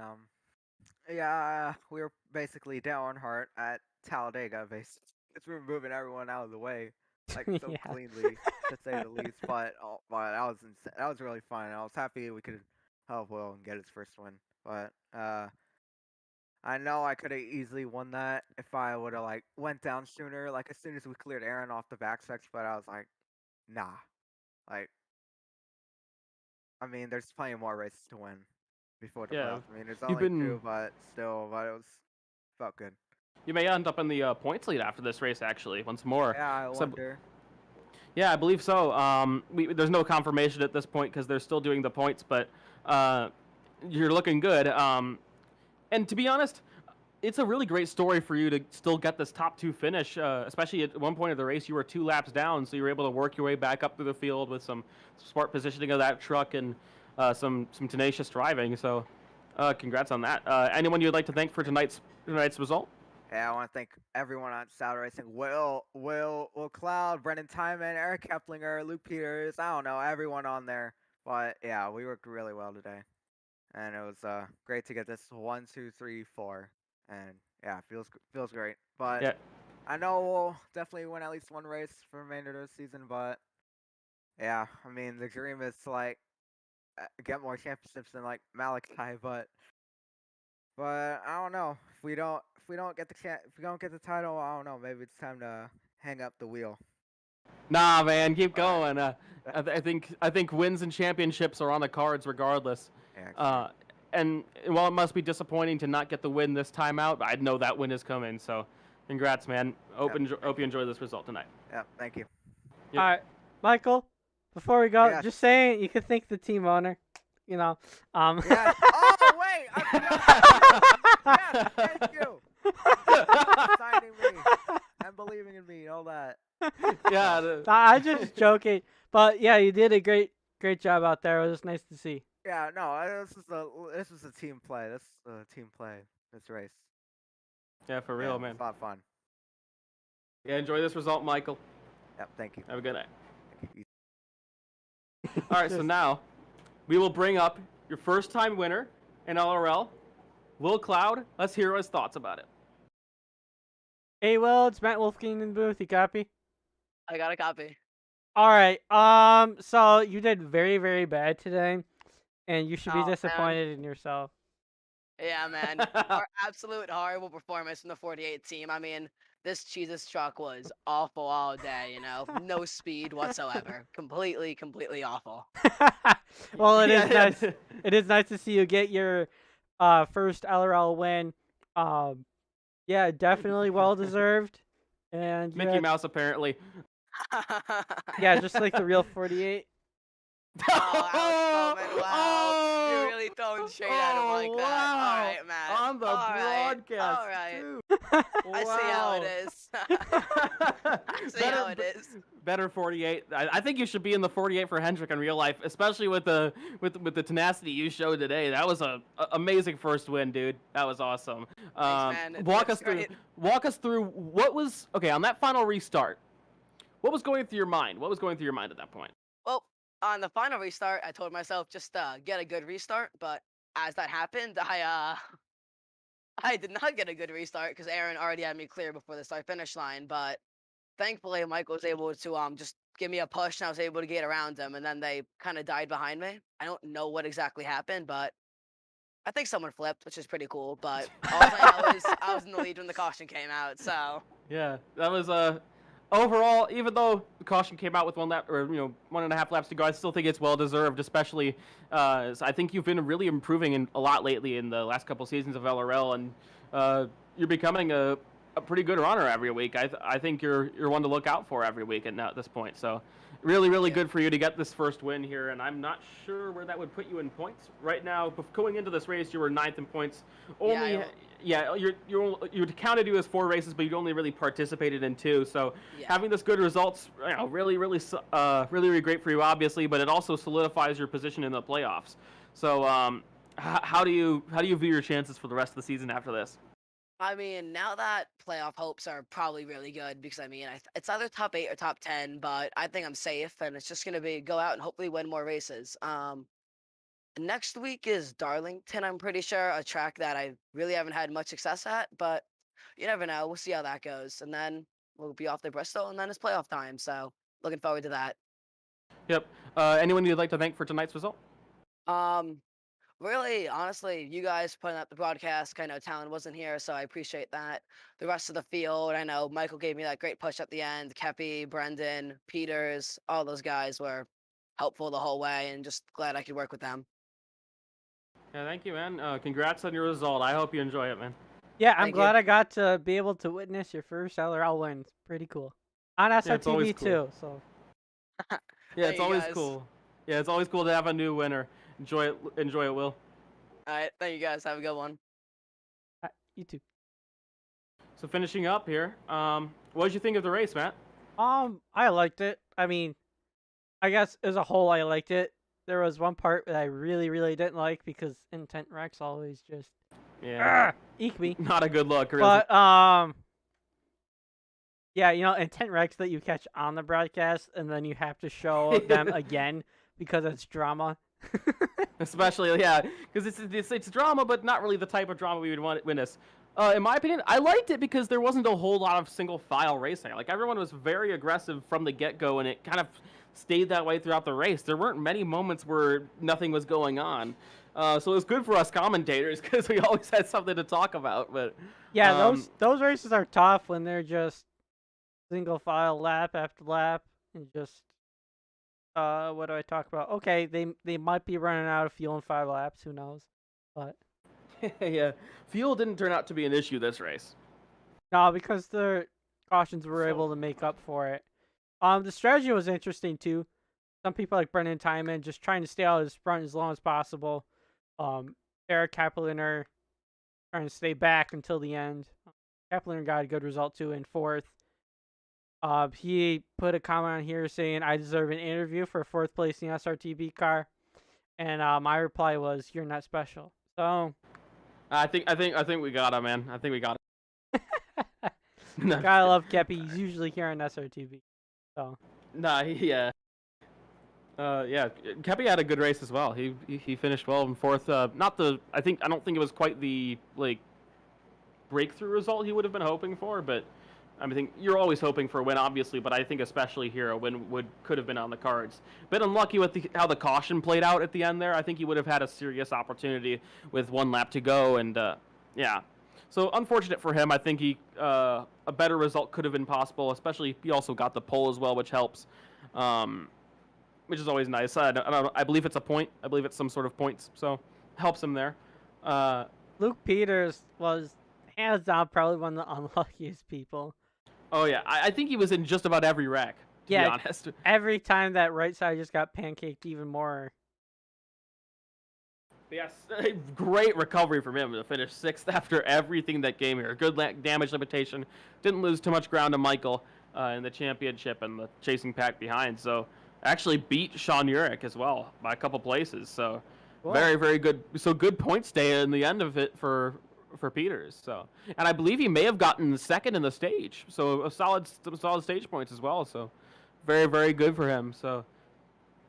yeah, we were basically down hard at Talladega, basically. Because we were moving everyone out of the way, like so Yeah. cleanly, to say the least. But that was that was really fun. I was happy we could help Will and get his first win. But I know I could have easily won that if I would have like went down sooner, like as soon as we cleared Aaron off the backstretch. But I was like, nah, like. I mean, there's plenty more races to win before the Yeah, playoffs. I mean, there's you've only been- 2, but still, but it felt good. You may end up in the points lead after this race, actually, once more. Yeah, I So- wonder. Yeah, I believe so. There's no confirmation at this point because they're still doing the points, but you're looking good. And to be honest, it's a really great story for you to still get this top 2 finish, especially at one point of the race you were 2 laps down, so you were able to work your way back up through the field with some smart positioning of that truck and some tenacious driving. So congrats on that. Anyone you'd like to thank for tonight's result? Yeah, I want to thank everyone on Saddle Racing. Will Cloud, Brendan Tyman, Eric Keplinger, Luke Peters. I don't know, everyone on there. But yeah, we worked really well today, and it was great to get this 1, 2, 3, 4, and yeah, feels great. But Yeah. I know we'll definitely win at least one race for the remainder of the season. But yeah, I mean, the dream is to like get more championships than like Malachi, but I don't know if we don't get the title. I don't know. Maybe it's time to hang up the wheel. Nah, man, keep Alright. going. I think wins and championships are on the cards regardless. Yeah, And while it must be disappointing to not get the win this time out, I know that win is coming. So, congrats, man. Hope you enjoy this result tonight. yeah. Thank you. Yep. All right, Michael. Before we go, Yes. just saying you could thank the team owner. You know, Yeah. Oh wait, I forgot. Yes, thank you. Signing me and believing in me, all that. Yeah. I'm just joking. But yeah, you did a great job out there. It was nice to see. Yeah, no, this is a team play. This is a team play. This race. Yeah, for Yeah, real, man. it's a lot of fun. Yeah, enjoy this result, Michael. Yep, thank you. Have a good night. Thank you. All right, so now we will bring up your first-time winner in LRL, Will Cloud. Let's hear his thoughts about it. Hey, Will, it's Matt Wolfgang in the booth. You copy? I got a copy. All right. So you did very, very bad today, and you should be Oh, man. disappointed in yourself. Yeah, man. Our absolute horrible performance from the 48 team. I mean, this Jesus truck was awful all day, you know? No speed whatsoever. Completely awful. Well, it is Yeah, nice. It is nice to see you get your first LRL win. Yeah, definitely well deserved. And you Mickey had- Mouse, apparently. Yeah, just like the real 48. Oh, Alex Bowman, wow. You're Oh! really throwing shade at him like that. All Wow. right, Matt. On the All right, broadcast, all right. too. I see how it Wow. is. I see how it is. Better 48. I think you should be in the 48 for Hendrick in real life, especially with the tenacity you showed today. That was a amazing first win, dude. That was awesome. man. Walk That's us through. great. Walk us through what was okay on that final restart. What was going through your mind? What was going through your mind at that point? Well, on the final restart, I told myself just get a good restart. But as that happened, I did not get a good restart because Aaron already had me clear before the start finish line. But thankfully, Michael was able to just give me a push, and I was able to get around them. And then they kind of died behind me. I don't know what exactly happened, but I think someone flipped, which is pretty cool. But all I know is I was in the lead when the caution came out. So Yeah, that was overall, even though the caution came out with 1 lap or 1.5 laps to go, I still think it's well deserved. Especially, I think you've been really improving a lot lately in the last couple seasons of LRL, and you're becoming a pretty good runner every week. I think you're one to look out for every week at this point. So, really good for you to get this first win here. And I'm not sure where that would put you in points right now. Going into this race, you were 9th in points. Only. Yeah, you counted you as 4 races, but you'd only really participated in 2. So yeah. having this good results, really great for you, obviously. But it also solidifies your position in the playoffs. So how do you view your chances for the rest of the season after this? I mean, now that playoff hopes are probably really good because I mean, it's either top 8 or top 10, but I think I'm safe, and it's just gonna be go out and hopefully win more races. Next week is Darlington, I'm pretty sure, a track that I really haven't had much success at, but you never know. We'll see how that goes, and then we'll be off to Bristol, and then it's playoff time. So looking forward to that. Yep. Anyone you'd like to thank for tonight's result? Really, honestly, you guys putting up the broadcast. I know Talon wasn't here, so I appreciate that. The rest of the field, I know Michael gave me that great push at the end. Kepi, Brendan, Peters, all those guys were helpful the whole way, and just glad I could work with them. Yeah, thank you, man. Congrats on your result. I hope you enjoy it, man. Yeah, I'm Thank you. glad I got to be able to witness your first LRL win. It's pretty cool. On it's always SRTV cool. too, so. Yeah, Thank it's you, always guys. cool. Yeah, it's always cool to have a new winner. Enjoy it, Will. All right, thank you guys. Have a good one. You too. So finishing up here, what did you think of the race, Matt? I liked it. I mean, I guess as a whole, I liked it. There was one part that I really didn't like because Intent Rex always just eek me. Not a good look, really. But yeah, Intent Rex that you catch on the broadcast and then you have to show them again because it's drama. Especially, yeah, because it's drama, but not really the type of drama we would want to witness. In my opinion, I liked it because there wasn't a whole lot of single file racing. Like everyone was very aggressive from the get-go, and it kind of stayed that way throughout the race. There weren't many moments where nothing was going on. So it was good for us commentators because we always had something to talk about. But yeah, those races are tough when they're just single file lap after lap and just what do I talk about? Okay, they might be running out of fuel in 5 laps. Who knows? But yeah, fuel didn't turn out to be an issue this race. no, because the cautions were able to make up for it. The strategy was interesting too. Some people like Brendan Timon just trying to stay out of the front as long as possible. Eric Kapliner trying to stay back until the end. Kapliner got a good result too in 4th. He put a comment on here saying, I deserve an interview for 4th place in the SRTB car. And my reply was, you're not special. So I think we got him, man. I think we got him. No, gotta love Kepi. He's usually here on SRTV. So nah, yeah. Kepi had a good race as well. He finished well in 4th. I don't think it was quite the breakthrough result he would have been hoping for, but I think you're always hoping for a win, obviously. But I think especially here, a win could have been on the cards. Bit unlucky with how the caution played out at the end there. I think he would have had a serious opportunity with 1 lap to go, and yeah. So unfortunate for him. I think a better result could have been possible. Especially he also got the pole as well, which helps. Which is always nice. I believe it's a point. I believe it's some sort of points, so helps him there. Luke Peters was hands down probably one of the unluckiest people. Oh yeah, I think he was in just about every wreck. To be honest, every time that right side just got pancaked even more. Yes, great recovery from him to finish 6th after everything that came here. Good damage limitation. Didn't lose too much ground to Michael in the championship and the chasing pack behind. So actually beat Sean Urich as well by a couple places. So cool. Very, very good. So good point stay in the end of it for Peters. So, and I believe he may have gotten 2nd in the stage. So some solid stage points as well. So very, very good for him. So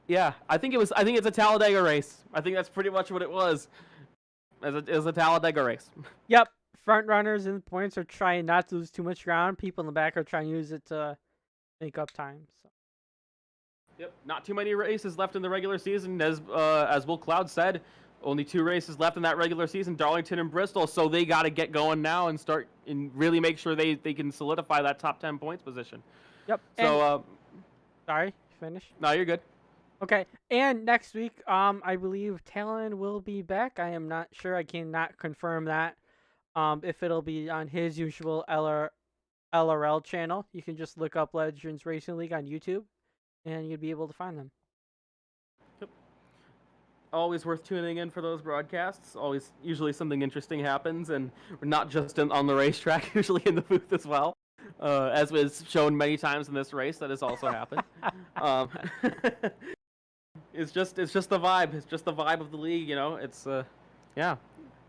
yeah, I think it's a Talladega race. I think that's pretty much what it was. It was a Talladega race. Yep. Front runners in the points are trying not to lose too much ground. People in the back are trying to use it to make up time. So. Yep, not too many races left in the regular season. As Will Cloud said, only 2 races left in that regular season, Darlington and Bristol. So they got to get going now and start and really make sure they can solidify that top 10 points position. Yep. So, sorry, finish. No, you're good. Okay, and next week, I believe Talon will be back. I am not sure. I cannot confirm that. If it'll be on his usual LRL channel, you can just look up Legends Racing League on YouTube, and you'll be able to find them. Yep. Always worth tuning in for those broadcasts. Usually something interesting happens, and we're not just on the racetrack, usually in the booth as well. As was shown many times in this race, that has also happened. It's just the vibe. It's just the vibe of the league, you know. It's yeah.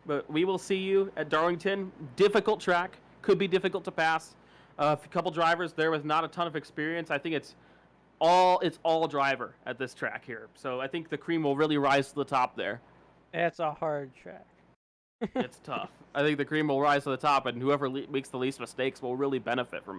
But we will see you at Darlington. Difficult track, could be difficult to pass. A couple drivers there with not a ton of experience. I think it's all driver at this track here. So I think the cream will really rise to the top there. It's a hard track. It's tough. I think the cream will rise to the top, and whoever makes the least mistakes will really benefit from it.